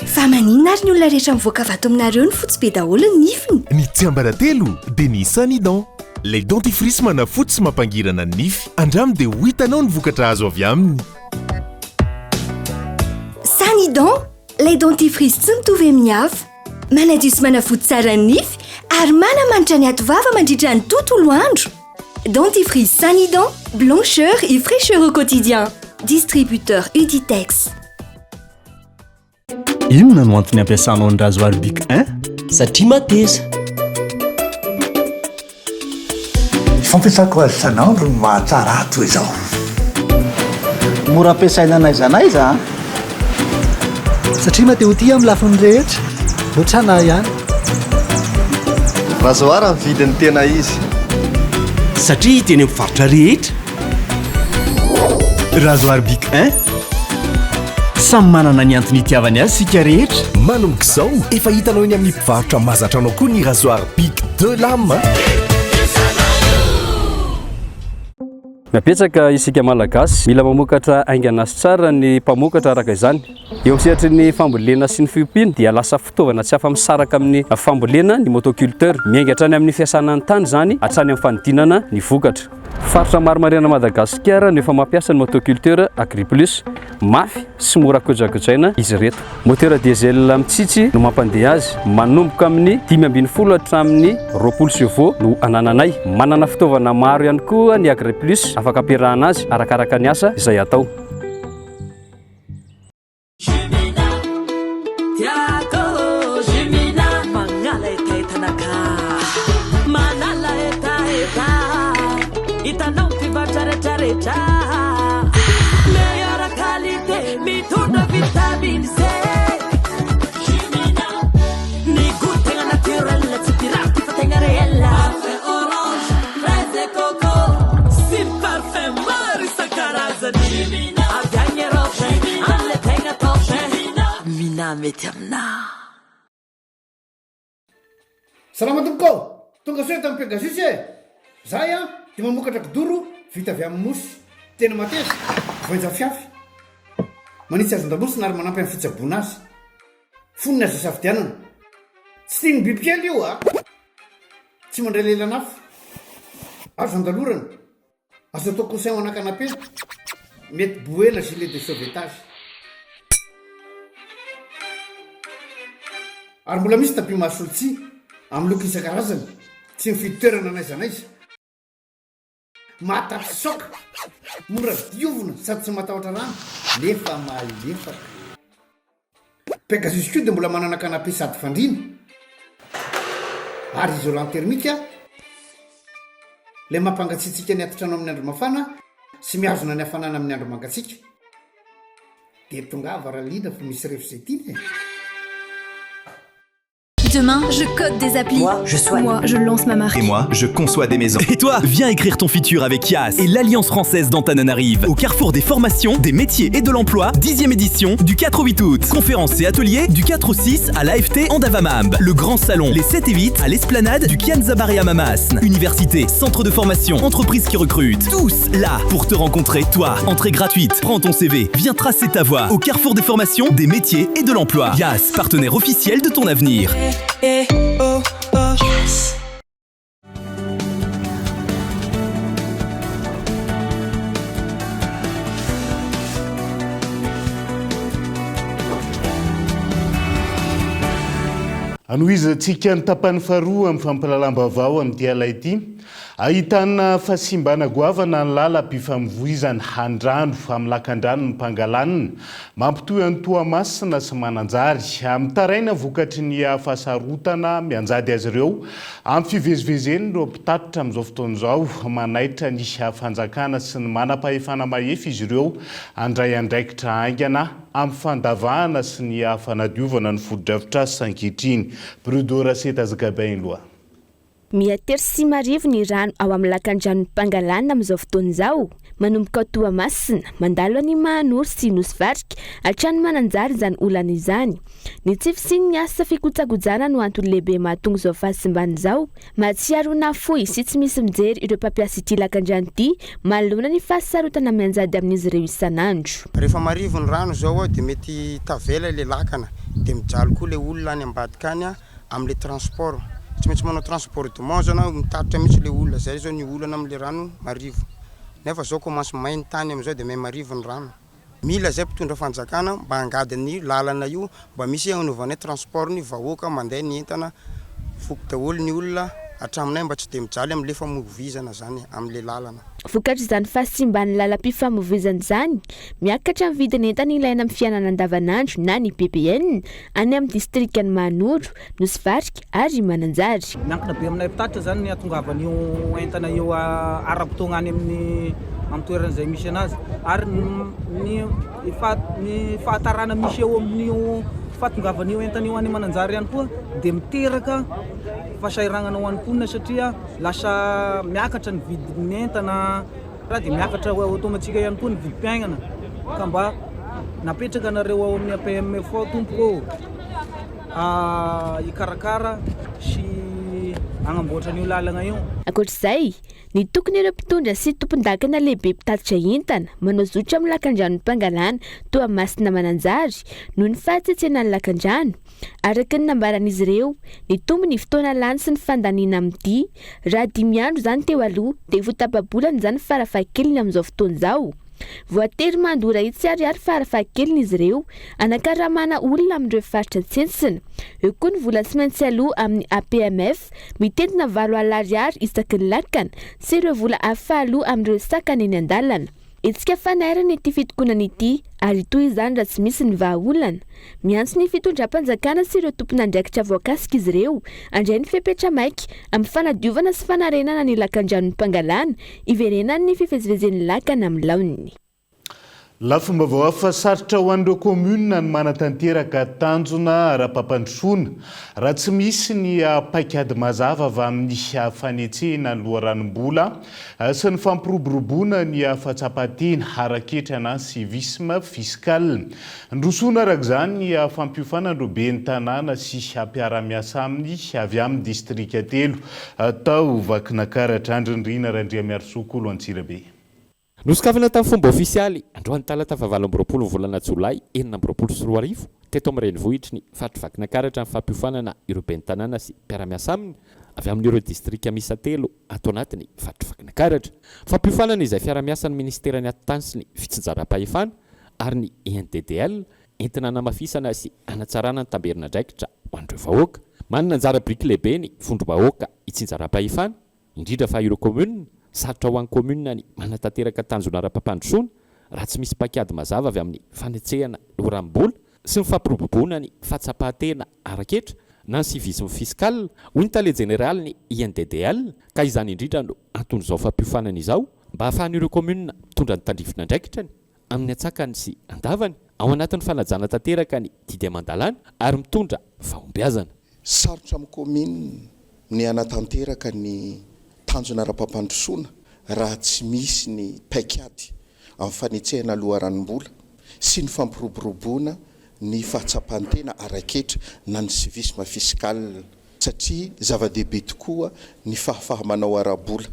Fa maninona ary ny olona rehetra mivoaka vato aminareo ny fotsy be daholo ny nifiny? Ny tsiambaratelo dia ny Sanidon. Lay dentifrice manafotsy sy mampangirana ny nify. Andramo dia ho hitanao ny vokatra azo avy aminy. Sanidon, lay dentifrice tsy mitovy amin'ny hafa. Manadio sy manafotsy tsara ny nify ary manamanitra ny atovava mandritra ny tontolo andro. Dentifrice Sanidon, blancheur et fraîcheur au quotidien. Distributeur Uditex. Inona no antony ampiasanao ny rasoir Bic 1? Satria mateza. Fampiasako azy isan'andro no mahatsara toy izao. Mora ampiasaina n'aiza n'aiza satria mateo ty amin'ny lafiny rehetra. Ohatrana ihany. Rasoir amin'ny vidiny tena izy. Satria hita eny amin'ny faritra rehetra. Rasoir Bic 1 samy manana ny antony itiavany azy sika rehetra. Manomboka izao efa hitanao eny amin'ny mpivarotra mahazatra anao koa ny rasoir Bic 2 lame. Mapetsaka isika malagasy mila mamokatra aingana azy tsara ny mpamokatra araka izany. Eo amin'ny sehatry ny fambolena sy ny fiompiana dia lasa fitaovana tsy afa-misaraka amin'ny fambolena ny motoculteur. Miainga hatrany amin'ny fiasana ny tany zany hatrany amin'ny fanodinana ny vokatra. Faritra maromaro Madagasikara no efa mampiasa ny motoculteur Agriplus. Mafy sy mora kojakojaina izy reto. Moteur diesel mitsitsy no mampandeha azy. Manomboka amin'ny 520 hatramin'ny 20 chevaux no anananay. Manana fitaovana maro ihany koa ny Agriplus, afaka ampiarahana azy arakaraka ny asa izay atao. Hitanao mpivarotra rehetrarehetra meilleure qualité mitondra vitamine C. Ny goût tegna naturel tsy pirate fa tegna réel. Parfait orange, fraise et coco sy parfait maro isan-karazany. Avy agny Europe amle tegna top. Mina mety aminà. Salama tompoko, tonga soa tamin'ny Pegasus e. Zay a dia mamokatra kidoro vita avy amin'ny mosy. Tena mateza, voanja fiafy. Manitsy azon-damosina ary manampy amin'ny fitsaboana azy. Fonina azy safidianana. Tsy tiany biby kely io a. Tsy mandray lelanafo. Azo andalorana. Azo atao coussin ao ana-canapé. Mety boela gilet de sauvetage. Ary mbola misy tapis masoltsy amin'ny loko isan-karazany. Tsy mifidy toerana n'aiza n'aiza. Mahatapy soka, mora diovina sady tsy matahotra rano, nefa malefaka. Pegasus koa dia mbola manana canapé sady fandriana. Ary isolant thermique, ilay mampangatsiatsika ny atitrano amin'ny andro mafana sy mihazona ny hafanana amin'ny andro mangatsiaka. Dia tonga varaliana fa misy revo izay tiany. Demain, je code des applis. Moi, je soigne. Moi, je lance ma marque. Et moi, je conçois des maisons. Et toi, viens écrire ton futur avec YAS et l'Alliance française d'Antananarive. Au carrefour des formations, des métiers et de l'emploi, 10e édition du 4 au 8 août. Conférences et ateliers du 4 au 6 à l'AFT Andavamamb. Le grand salon les 7 et 8 à l'esplanade du Kianzabaria Mamasn. Université, centre de formation, entreprises qui recrutent. Tous là pour te rencontrer, toi. Entrée gratuite. Prends ton CV. Viens tracer ta voie au carrefour des formations, des métiers et de l'emploi. YAS, partenaire officiel de ton avenir. Oh, oh, yes. Anoizatsika ny tapany faharoa amin'ny fampalalambavao amin'ity ala ity. ahitana fasimbana goavana ny lalam-pifamoivoizany handrano amin'ny lakan-drano ny mpangalanina mampitohy any Toamasina sy Mananjary amin'ny taraina vokatry ny fahasarotana mianjady azy ireo amin'ny fivezivezeny ireo mpitatitra amin'izao fotoana izao manaitra ny fanjakana sy ny manam-pahefana mahefy izy ireo andray andraikitra aingana amin'ny fandavahana sy ny fanadiovana ny fodo-dravitra sy ankehitriny. Brodora Setazagabain loha. Miatery sy marivo ny rano ao amin'ny lakan-drano Pangalanina amin'izao fotoana izao, manomboka Toamasina, mandalo any Mahanoro sy Nosy-Varika, hatrany Mananjary izany olana izany. Ny tsy fisiany ny asa fikotsakojana no antony lehibe mahatonga izao fahasimbana izao, mahatsiaro nafoy sy tsy misy mijery ireo mpampiasa ity lakan-drano ity, manoloana ny fahasarotana mianjady amin'izy ireo isan'andro. Rehefa marivo ny rano izao dia mety tavela ilay lakana, dia mijaly koa ilay olona any ambadika any amin'ilay transport. Tsy maintsy manao transportement zany mitatitra mihitsy ilay olona zay zao ny olana amin'ilay rano marivo. Nefa zao commence mainy tany amin'izao dia may marivo ny rano. Mila zay mpitondra fanjakana mba hangady ny lalana io mba misy hanaovana transport ny vahoaka mandeha ny entana foky daholo ny olona hatraminay mba tsy dia mijaly amin'ilay famoivoizana zany amin'ilay lalana. Vokatry izany fahasimbany lalam-pifamoivoizana izany, miakatra amin'ny vidiny entana ilaina amin'ny fiainana andavanandro na ny BBN any amin'ny distrikany Mahanoro, Nosy-Varika ary Mananjary. Miankina be aminay mpitatitra zany ny atongavan'io entana io ara-potoagna any amin'ny toerana izay misy anazy ary ny fahatarana misy eo amin'io fahatongavan'io entana io any Mananjary ihany koa dia miteraka fahasahiranana ho an'ny mponina satria lasa miakatra ny vidin'ny entana raha dia miakatra automatika ihany koa ny vidim-piainana ka mba napetraka nareo ao amin'ny APMF tompoko ikarakara sy agnamboatra an'io lalana io. Ankoatr'izay, ny tokony ireo mpitondra sy tompon-dakana lehibe mpitatitra entana manao zotra amin'ny lakan-drano Pangalana, Toamasina, Mananjary noho ny fahatsetsena ny lakan-drano. Araka ny nambaran'izy ireo, ny tombony fotoana lany sy ny fandaniana amin'ity, raha 5 andro zany teo aloha dia voatapabolana zany farafahakeliny amin'izao fotoana izao. Voatery mandora itsy ariary farafahakeliny izy ireo, anakaramana olona amin'ireo faritra tsentsina. Eo koa ny vola tsy maintsy aloha amin'ny APMF, mitentina 7 alariary isaky ny lakana sy ireo vola hafa aloha amin'ireo sakana eny an-dalana. Etsika fanairana ity fitokonana ity ary toy izany raha tsy misy ny vahaolana. Miantso ny fitondram-panjakana sy ireo tompon'andraikitra voakasika izy ireo, andray ny fepetra maika amin'ny fanadiovana sy fanarenana ny lakan-drano Pangalana, iverenany ny fivezivezen'ny lakana amin'ny laoniny. Lafomba vao hafa sarotra ho an'ireo komuna ny manatanteraka tanjona ara-pampandrosoana raha tsy misy ny paikady mazava avy amin'ny fanetsehana ny loharanom-bola sy ny fampiroboroboana ny fahatsapatena haraketrana civisme fiscal. Ndrosoana araka izany ny fampiofana ireo ben'ny tanàna sy ampiara-miasa aminy avy amin'ny distrika 3 tao Vakinakaratra Andrindrina Randriamiarosokolo Antsirabe. Nosokafana tamin'ny fomba ofisialy androany talata 20 volana Jolay 2024 teto amin'ny renivohitry ny faritry Vakinakaratra ny fampiofanana ireo ben'ny tanàna sy mpiara-miasa aminy avy amin'ireo distrika misa 3 ato anatin'ny faritry Vakinakaratra. Fampiofanana izay fiara-miasan'ny ministerany atotany sy ny fitsinjaram-pahefana ary ny INDDL entina namafisana sy anatsarana ny tamberin'andraikitra ho an'ireo vahoaka. Manana anjara biriky lehibe ny vondrom-bahoaka itsinjaram-pahefana indrindra fa ireo komuna sarotra ho an'ny komuna ny manatanteraka tanjona ara-pampandrosoana raha tsy misy paikady mazava avy amin'ny fanetsehana loharanom-bola sy ny fampiroboroboana ny fahatsapatena araketra na ny civisme fiscal hoy ny tale jeneraly ny INDDL ka izany indrindra no antony izao fampiofanana izao mba hahafahan'ireo komuna mitondra ny tandrifin-andraikitrany amin'ny atsakany sy andavany ao anatin'ny fanajana tanteraka ny didy aman-dalàna ary mitondra fahombiazana. Sarotra amin'ny komuna ny anatanteraka ny tanjona ara-pampandrosoana raha tsy misy ny paikady amin'ny fanetsehana loharanom-bola sy ny fampiroboroboana ny fahatsapantena araketra na ny civisme fiscal satria zava-dehibe tokoa ny fahafahamanao ara-bola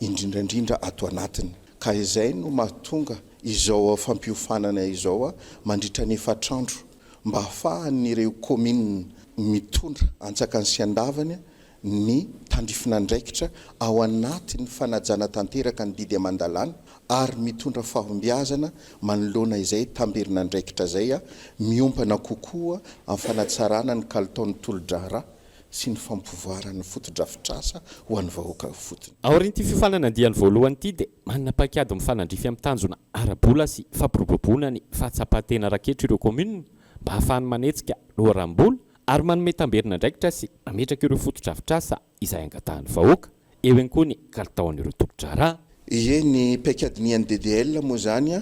indrindrandrindra ato anatiny ka izay no mahatonga izao fampiofanana izao mandritra ny 4 andro mba hahafahan'ireo komuna mitondra antsakany sy andavany ny tandrifin'andraikitra ao anatin'ny fanajana tanteraka ny didy aman-dalàna ary mitondra fahombiazana manoloana izay tamberin'andraikitra zay miompana kokoa amin'ny fanatsarana ny kalitaon'ny tolo-draharaha sy ny fampivoarany fotodrafitrasa ho an'ny vahoaka fotony. Aorian'ity fiofanana andiany voalohany ity dia manana paikady mifanandrify amin'ny tanjona arabola sy fampirobobona ny fahatsapatena raketra ireo komuna mba hahafahany manetsika loharam-bola ary manome tamberina ndraikitra sy mametraka ireo fotodrafitrasa izay angatahan'ny vahoaka eo ihany koa ny kalitaon'ireo tokodrara. Ie ny paikady ny DDL moa zany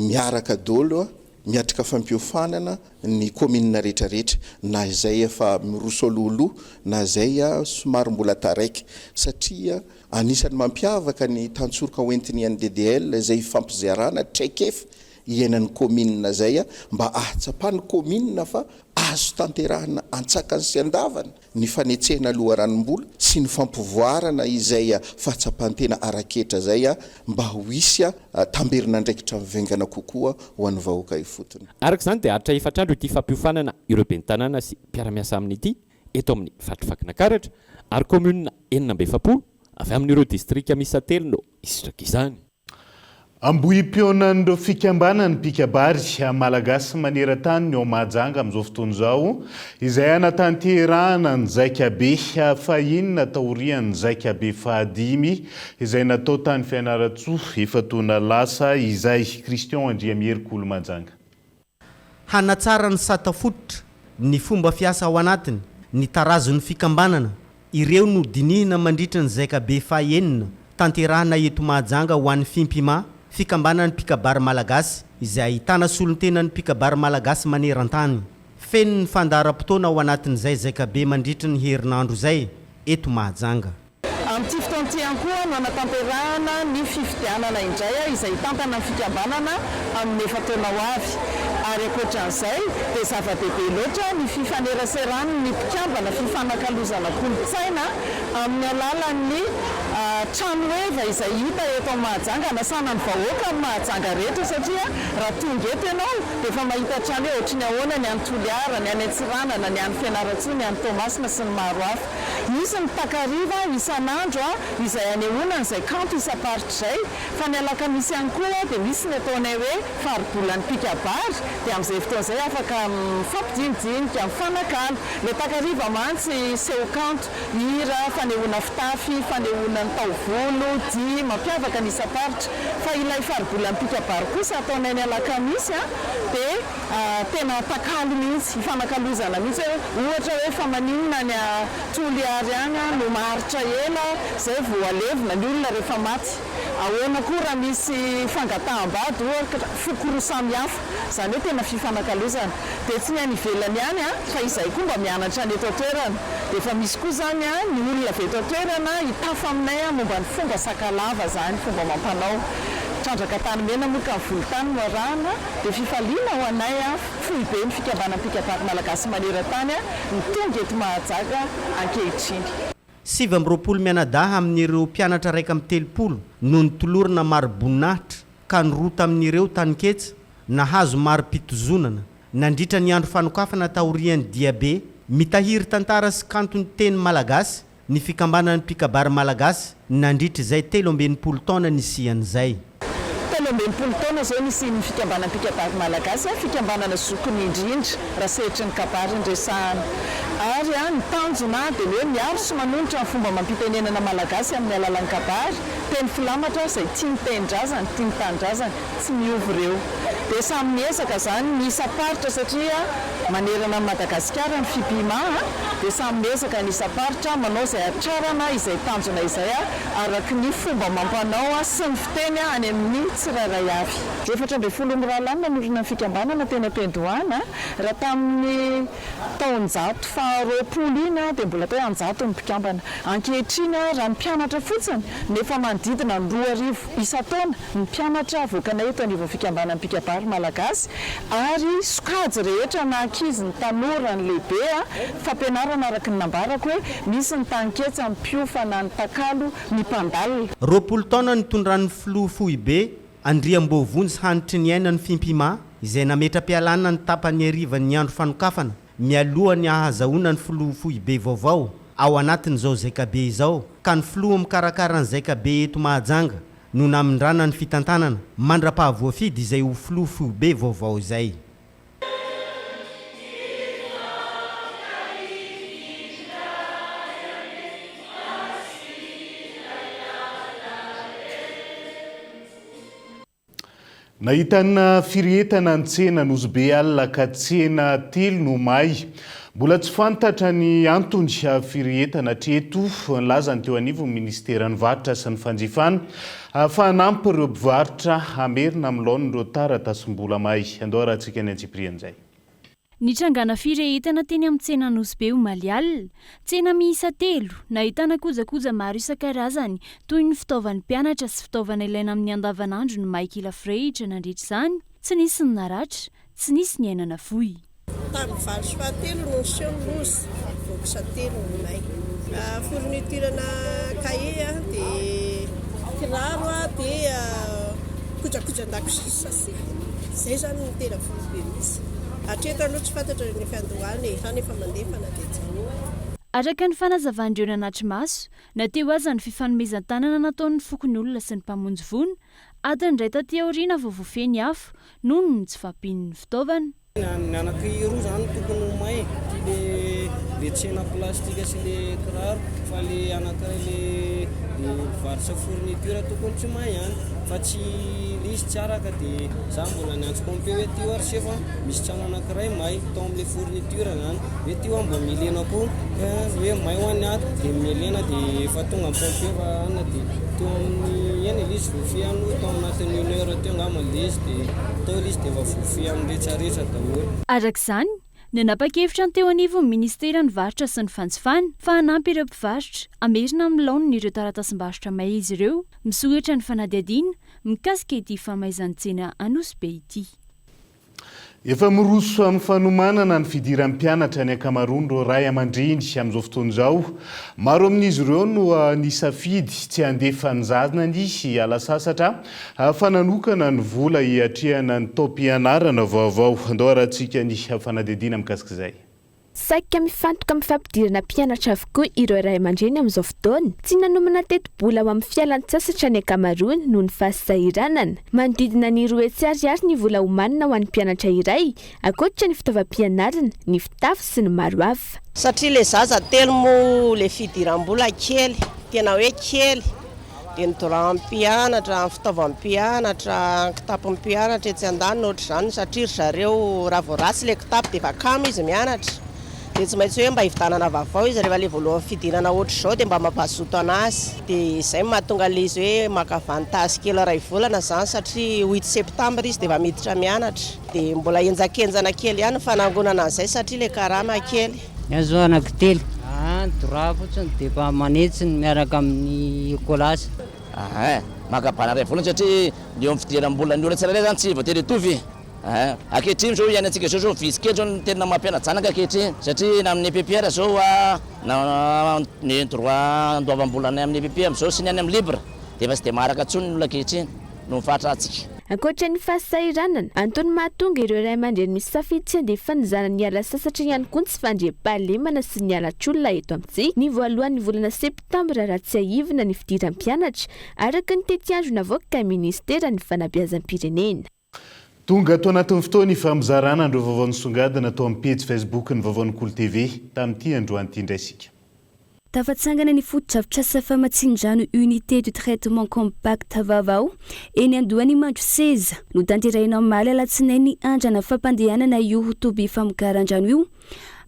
miaraka dolo miatrika fampiofanana ny komina rehetrarehetra na izay efa mirosololo na izay somary mbola taraiky satria anisany mampiavaka ny tantsoroka hoentiny ny DDL izay fampizarana traikefa iainan'ny komina zay mba ahatsapany komina fa azo tanterahana antsakany sy andavana ny fanetsehana loharanombola sy ny fampivoarana izay fahatsapantena araketra zay mba ho isy tamberina ndraikitra mivengana kokoa ho an'ny vahoaka ifotony. Araka izany dia haritra efatrandro ity fampiofanana ireo ben'ny tanàna sy mpiara-miasa amin'ity eto amin'ny fatrifakina karatra ary komuna 7 avy amin'ireo distrika misy telo no isitraka izany. Ambohim-pionan'ireo fikambanany pikabary malagasy maneran-tany ao Mahajanga amin'izao fotoana izao izay anatanterahana ny zaikabe fahinina taorian'ny zaikabe fahadimy izay natao tany Fianaratsoa efa taona lasa izay Christian Andriamierikolo Mahajanga. Hanatsara ny satafototra ny fomba fiasa ao anatiny ny tarazon'ny fikambanana ireo no dinihina mandritra ny zaikabe fahenina tanterahana eto Mahajanga ho an'ny fimpima fikambanany pikabary malagasy izay ahitana solontenan'ny pikabary malagasy maneran-tany. Feno ny fandaharam-potoana ao anatin'izay zaikabe mandritra ny herinandro izay eto Mahajanga. Amin'ity fotoana ity koa no anatanterahana ny fifidianana indray izay tantana ny fikambanana amin'ny efa-taona ho avy. Ary ankoatran'izay dia zava-dehibe loatra ny fifaneraserana ny mpikambana fifanakalozana kolontsaina amin'ny alalan'ny trano eva izay hita eto Mahajanga anasana ny vahoaka amin'ny Mahajanga rehetra satria raha tonga eto ianao dia efa mahita trano hoe ohatry ny ahoana ny any Toliara, ny any Antsiranana, ny any Fianaratsoa, ny any Tomasina sy ny maro hafa. Misy ny takariva isan'andro izay anehoana izay kanto isa-paritra izay fa ny alakamisy ihany koa dia misy ny ataonay hoe faribolan'ny pikabary dia amin'izay fotoana izay afaka mifampidinidinika mifanakalo. Ilay takariva mantsy seho kanto, hira, fanehoana fitafy, fanehoana ny taovolo, dia mampiavaka ny isa-paritra. Fa ilay faribolan'ny pikabary kosa ataonay ny alakamisy dia tena takalo mihitsy, ifanakalozana mihitsy ohatra hoe famaninona ny Toliara any no maharitra ela izay voalevina ny olona rehefa maty. Ahoana koa raha misy fangataham-bady fokoro samihafa, izany hoe tena fifanakalozana. Dia tsy ny any ivelany ihany fa izay koa mba mianatra ny eto an-toerana. Dia efa misy koa zany ny olona avy eto an-toerana hitafa aminay momba ny fomba sakalava zany, fomba mampanao. Trandraka tany mena moa ka volotany no arahana dia fifaliana ho anay foibe ny fikambanan'ny pikabary malagasy maneran-tany ny tonga eto Mahajanga ankehitriny. 7 mianadaha amin'ireo mpianatra 130 no nitolorana maro-boninahitra ka nirota amin'ireo taniketsa nahazo maro-pitozonana nandritra ny andro fanokafana taorian'ny diabe mitahiry tantara sy kantony teny malagasy ny fikambanan'ny pikabary malagasy nandritra izay 13 taona nisian'izay. 13 taona izao nisian'ny fikambanan'ny pikabary malagasy fikambanana zokony indrindra raha sehitry ny kabary ndresahana. Ary ny tanjona dia hoe miaro sy manonotra ny fomba mampitenenana malagasy amin'ny alalan'ny kabary, teny filamatra izay tia mitendrazana, tia mitandrazana, tsy miovy ireo. Dia samy miezaka zany ny isa-paritra satria manerana Madagasikara ny fibima dia samy miezaka ny isa-paritra manao izay atrarana izay tanjona izay araky ny fomba mampanao sy ny fiteny any amin'ny tsirairay avy. 14 mirahalahy nanorina ny fikambanana teny Ampendohana raha tamin'ny taonjato faharoapolo iny dia mbola tao anjato ny mpikambana. Ankehitriny raha ny mpianatra fotsiny nefa manodidina ny 2,000 isa-taona ny mpianatra avoakana eto anivon'ny fikambanan'ny pikabary malagasy ary sokajy rehetra na ankizy ny tanora ny lehibe fampianarana araky ny nambarako hoe misy ny taniketsa ny mpiofana ny takalo ny mpandalina. 20 taona nitondran'ny filoha foibe Andriambovonjy hanitry ny aina ny fimpima izay nametra-pialana ny tapany arivan'ny andro fanokafana mialohany ahazahoana ny filoha foibe vaovao ao anatin'izao zaikabe izao ka ny filoha mikarakara ny zaikabe eto Mahajanga no namindrana ny fitantanana mandra-pahavoafidy izay ho filoha foibe vaovao izay. Nahitana firetana ny tsena Nozobe alina ka tsena telo no may. Mbola tsy fantatra ny antony firetana treto, nilazany teo anivo ny Ministeran'ny Varotra sy ny Fandrefana fa hanampy ireo mpivarotra hamerina amin'ny laon'ireo taratasy-mbola may. Andao rahantsika ny antsiprian'izay. Nitrangana firehetana teny amin'ny tsena Nozobe omaly alina, tsena miisa telo, nahitana kojakoja maro isan-karazany toy ny fitaovan'ny mpianatra sy fitaovana ilaina amin'ny andavanandro ny maika ila firehitra nandritra izany, tsy nisy ny naratra, tsy nisy ny ainana fohy. Tamin'ny valo sy fahatelo no niseho ny lozy, vokisa telo no may. Fourniturana kahie dia kiraro dia kojakojan-dakozia sasy. Izay zany no tena foibe misy. Hatreto aloha tsy fantatra ny fiandohany fa nefa mandefana dia tsy. Araka ny fanazavan'ireo nanatry maso, nateo aza ny fifanomezan-tanana nataon'ny fokon'ny olona sy ny mpamonjy vono, adiny iray taty aoriana voavofeny afo noho ny tsy fampian'ny fitaovana. Ny anakiroa zany tokony ho may, le tsena plastika sy le kiraro, fa le anankiray le varotra fourniture tokony tsy may ihany, fa tsy lisy tsy araka dia za mbola niantso pompe hoe tio ary sefa misy trano anankiray may tao amin'le fourniture zany, hoe tio mba milena koa hoe may ho an'ny ato dia milena dia efa tonga pompe fa anna dia teo amin'ny eny lizy vofi any tao anatin'ny 1 heure teo ngamba lizy dia tao lizy dia efa vofi amin'ny rehetrarehetra daholo. Arak'izany, nanapa-kevitra ny teo anivo ny Ministeran'ny Varotra sy ny Fanjifana fa hanampy ireo mpivarotra amerina amin'ny laoniny ireo taratasim-barotra may izy ireo, misoratra ny fanadihadiana mikasika ity famaizan-tsena Nozobe ity. Efa miroso amin'ny fanomanana ny fidiran'ny mpianatra ny ankamaroany ireo ray aman-dreny amin'izao fotoana izao. Maro amin'izy ireo no nisafidy tsy handefa ny zanany hiala sasatra fa nanokana ny vola hiatrehana ny taom-pianarana vaovao. Andao rahantsika ny fanadihadiana mikasika izay. Saika mifantoka amin'ny fampidirana mpianatra avokoa ireo ray aman-dreny amin'izao fotoana. Tsy nanomana teto-bola ho amin'ny fialan-tsasatra ny ankamaroany noho ny fahasahiranana. Manodidina ny 2 hetsy ariary ny vola homanina ho an'ny mpianatra iray, ankoatra ny fitaovam-pianarana, ny fitafy sy ny maro hafa. Satria le zaza telo mo le fidiram-bola kely, tena hoe kely. Dia ny doram-pianatra, ny fitaovam-pianatra, ny kitapom-pianatra etsy an-dany ohatr'izany satria zareo raha vao ratsy le kitapo dia vakamo izy mianatra. Dia tsy maintsy hoe mba hividanana vaovao izy rehefa le voalohany fidirana ohatr'izao dia mba mampazoto anazy. Dia izay mahatonga le izy hoe makavantasy kely ray volana zany satria 8 septambra izy dia efa miditra mianatra. Dia mbola enjakenjana kely ihany fanangonana an'izay satria le karama kely. Azo anankitelo. Dora fotsiny dia efa manetsiny miaraka amin'ny kolasy. Makabana ray volana satria ny eo amin'ny fidiram-bola ny olona tsirairay zany tsy voatery hitovy. Ankehitriny zao iainy antsika zao visy kely zao ny tena mampiana janaka ankehitriny satria na amin'ny EPPR zao ny droit andoavam-bola amin'ny EPPR zao sy ny any amin'ny libre dia efa tsy dia maharaka intsony ny olona ankehitriny no fahatratsika. Ankoatra ny fahasahiranana, antony mahatonga ireo ray aman-dreny misafidy tsy handefa ny zanany niala sasatra ihany koa ny tsy fandriam-pahalemana sy ny halatr-olona eto amintsika. Ny voalohan'ny volana septambra raha tsy ahivina ny fidiram-pianatra araka ny tetiandro navoaka Ministeran'ny Fanabeazam-pirenena. Tonga ato anatin'ny fotoana ifamizarana andreo vaovao nisongadina atao amin'ny page Facebook ny vaovao Kolo TV tamin'ity androany indraisika. Tafatsangana ny foto-drafitrasa famatsin-drano unité de traitement compact vaovao eny Andohany mandro 16 no tanteraina omaly alatsinainy andrana fampandehanana io toby famokaran-drano io.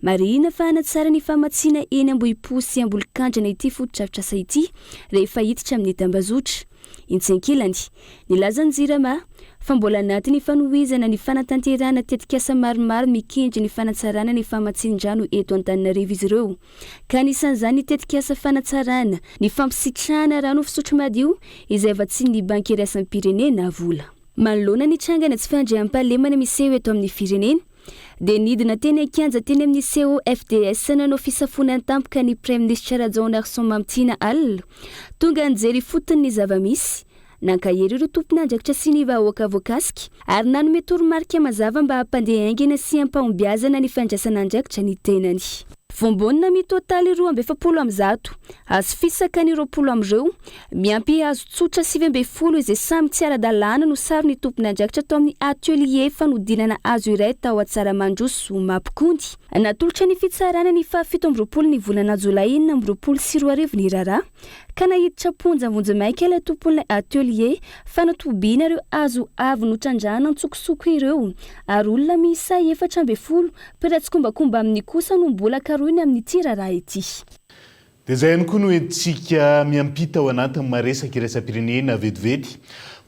Marina fa hanatsara ny famatsiana eny Ambohipo sy Ambolikandrina ity foto-drafitrasa ity rehefa hiditra amin'ny tambazotra. Intsenkilany, nilaza ny Jirama fa mbola anaty ny fanohizana ny fanatanterana tetikasa maromaro mikendry ny fanatsarana ny famatsin-drano eto Antananarivo izy ireo. Ka nisan'izany ny tetikasa fanatsarana ny fampisitrahana rano fisotro madio izay efa tsy ny banky irasan'ny pirenena vola. Manoloana ny trangana tsy fandriam-pahalemana miseho eto amin'ny firenena dia nidina teny an-kianja teny amin'ny CEO FDS nanao fisafonana tampoka ny Prime Ministre Rajon Arson Mamitina Al. Tonga nijery fotony ny zava-misy nankahery ireo tompon'andraikitra sy ny vahoaka voakasika ary nanome toromarika mazava mba hampandeha aingana sy hampahombiazana ny fandraisana andraikitra ny tenany. Vombonina mitotaly 270 azo fisaka ny 20 amin'ireo miampy azo tsotra 720 izay samy tsy ara-dalàna no sary ny tompon'andraikitra tao amin'ny atelier fanodinana azo iray tao Antsaramandroso Mapinkondy. Natolotra ny fitsarana ny 17 ny volana Jolay 2024 ny raharaha ka nahiditra ponjavonjy maika ilay tompon'ilay atelier fa natobiana ireo azo avo notrandrana ntsokosoko ireo ary olona miisa 4 piratsy-kombakomba amin'ny kosa no mbola karoiny amin'ny tiraraha ity. dia zay ihany koa no entsika miampita ao anatin'ny maresaka iraisam-pirenena vetivety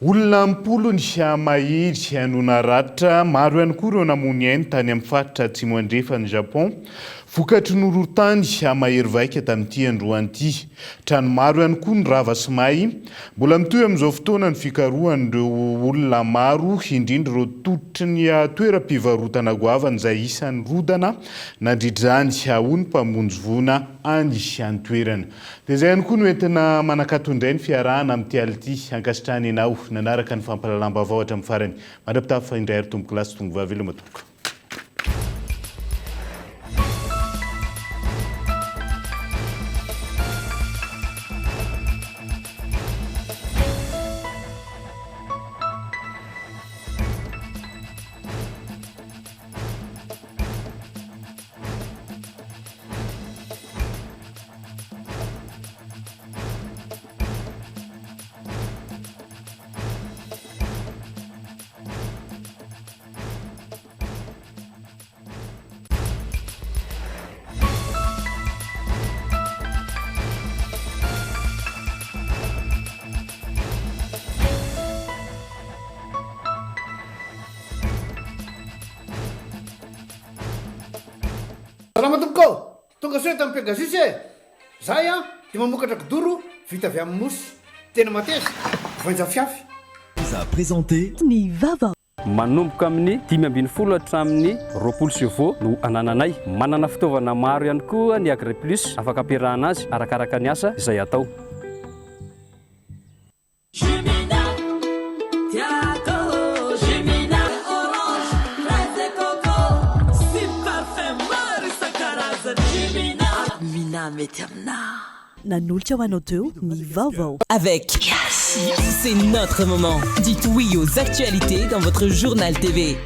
olona mpolo ny mahiry hanona ratra maro ihany koa ireo namony ainy tany amin'ny faritra atsimo andrefany Japon vokatry norotany mahery vaika tamin'ity androan'ity trano maro ihany koa ny rava sy may mbola mitohy amin'izao fotoana ny fikarohan'ireo olona maro indrindra ireo totry ny toeram-pivarotana goavana izay isan'ny rodana nandridrany hoy ny mpamonjy vona any toerana dia zay ihany koa no entina manakatondray ny fiarahana amin'ity ality ankasitrahany ianao nanaraka ny fampalalam-baovao hatramin'ny farany mandrapitafa fa indray ary tomboky lasy tongo vavy elo matoboka. Ramatomboko, tonga soe tamin'ny Pegasus e. Zay dia mamokatra kidoro vita avy amin'ny mosy. Tena mateza, voanja fiafy. A présenté ny vava. Manomboka amin'ny 5 hatramin'ny 20 chevaux no anananay. Manana fitaovana maro ihany koa ny Agri Plus afaka ampiarahana azy arakaraka ny asa izay atao. Nanolotra ho anao teo ny vaovao avec Yes. C'est notre moment. Dites oui aux actualités dans votre journal TV.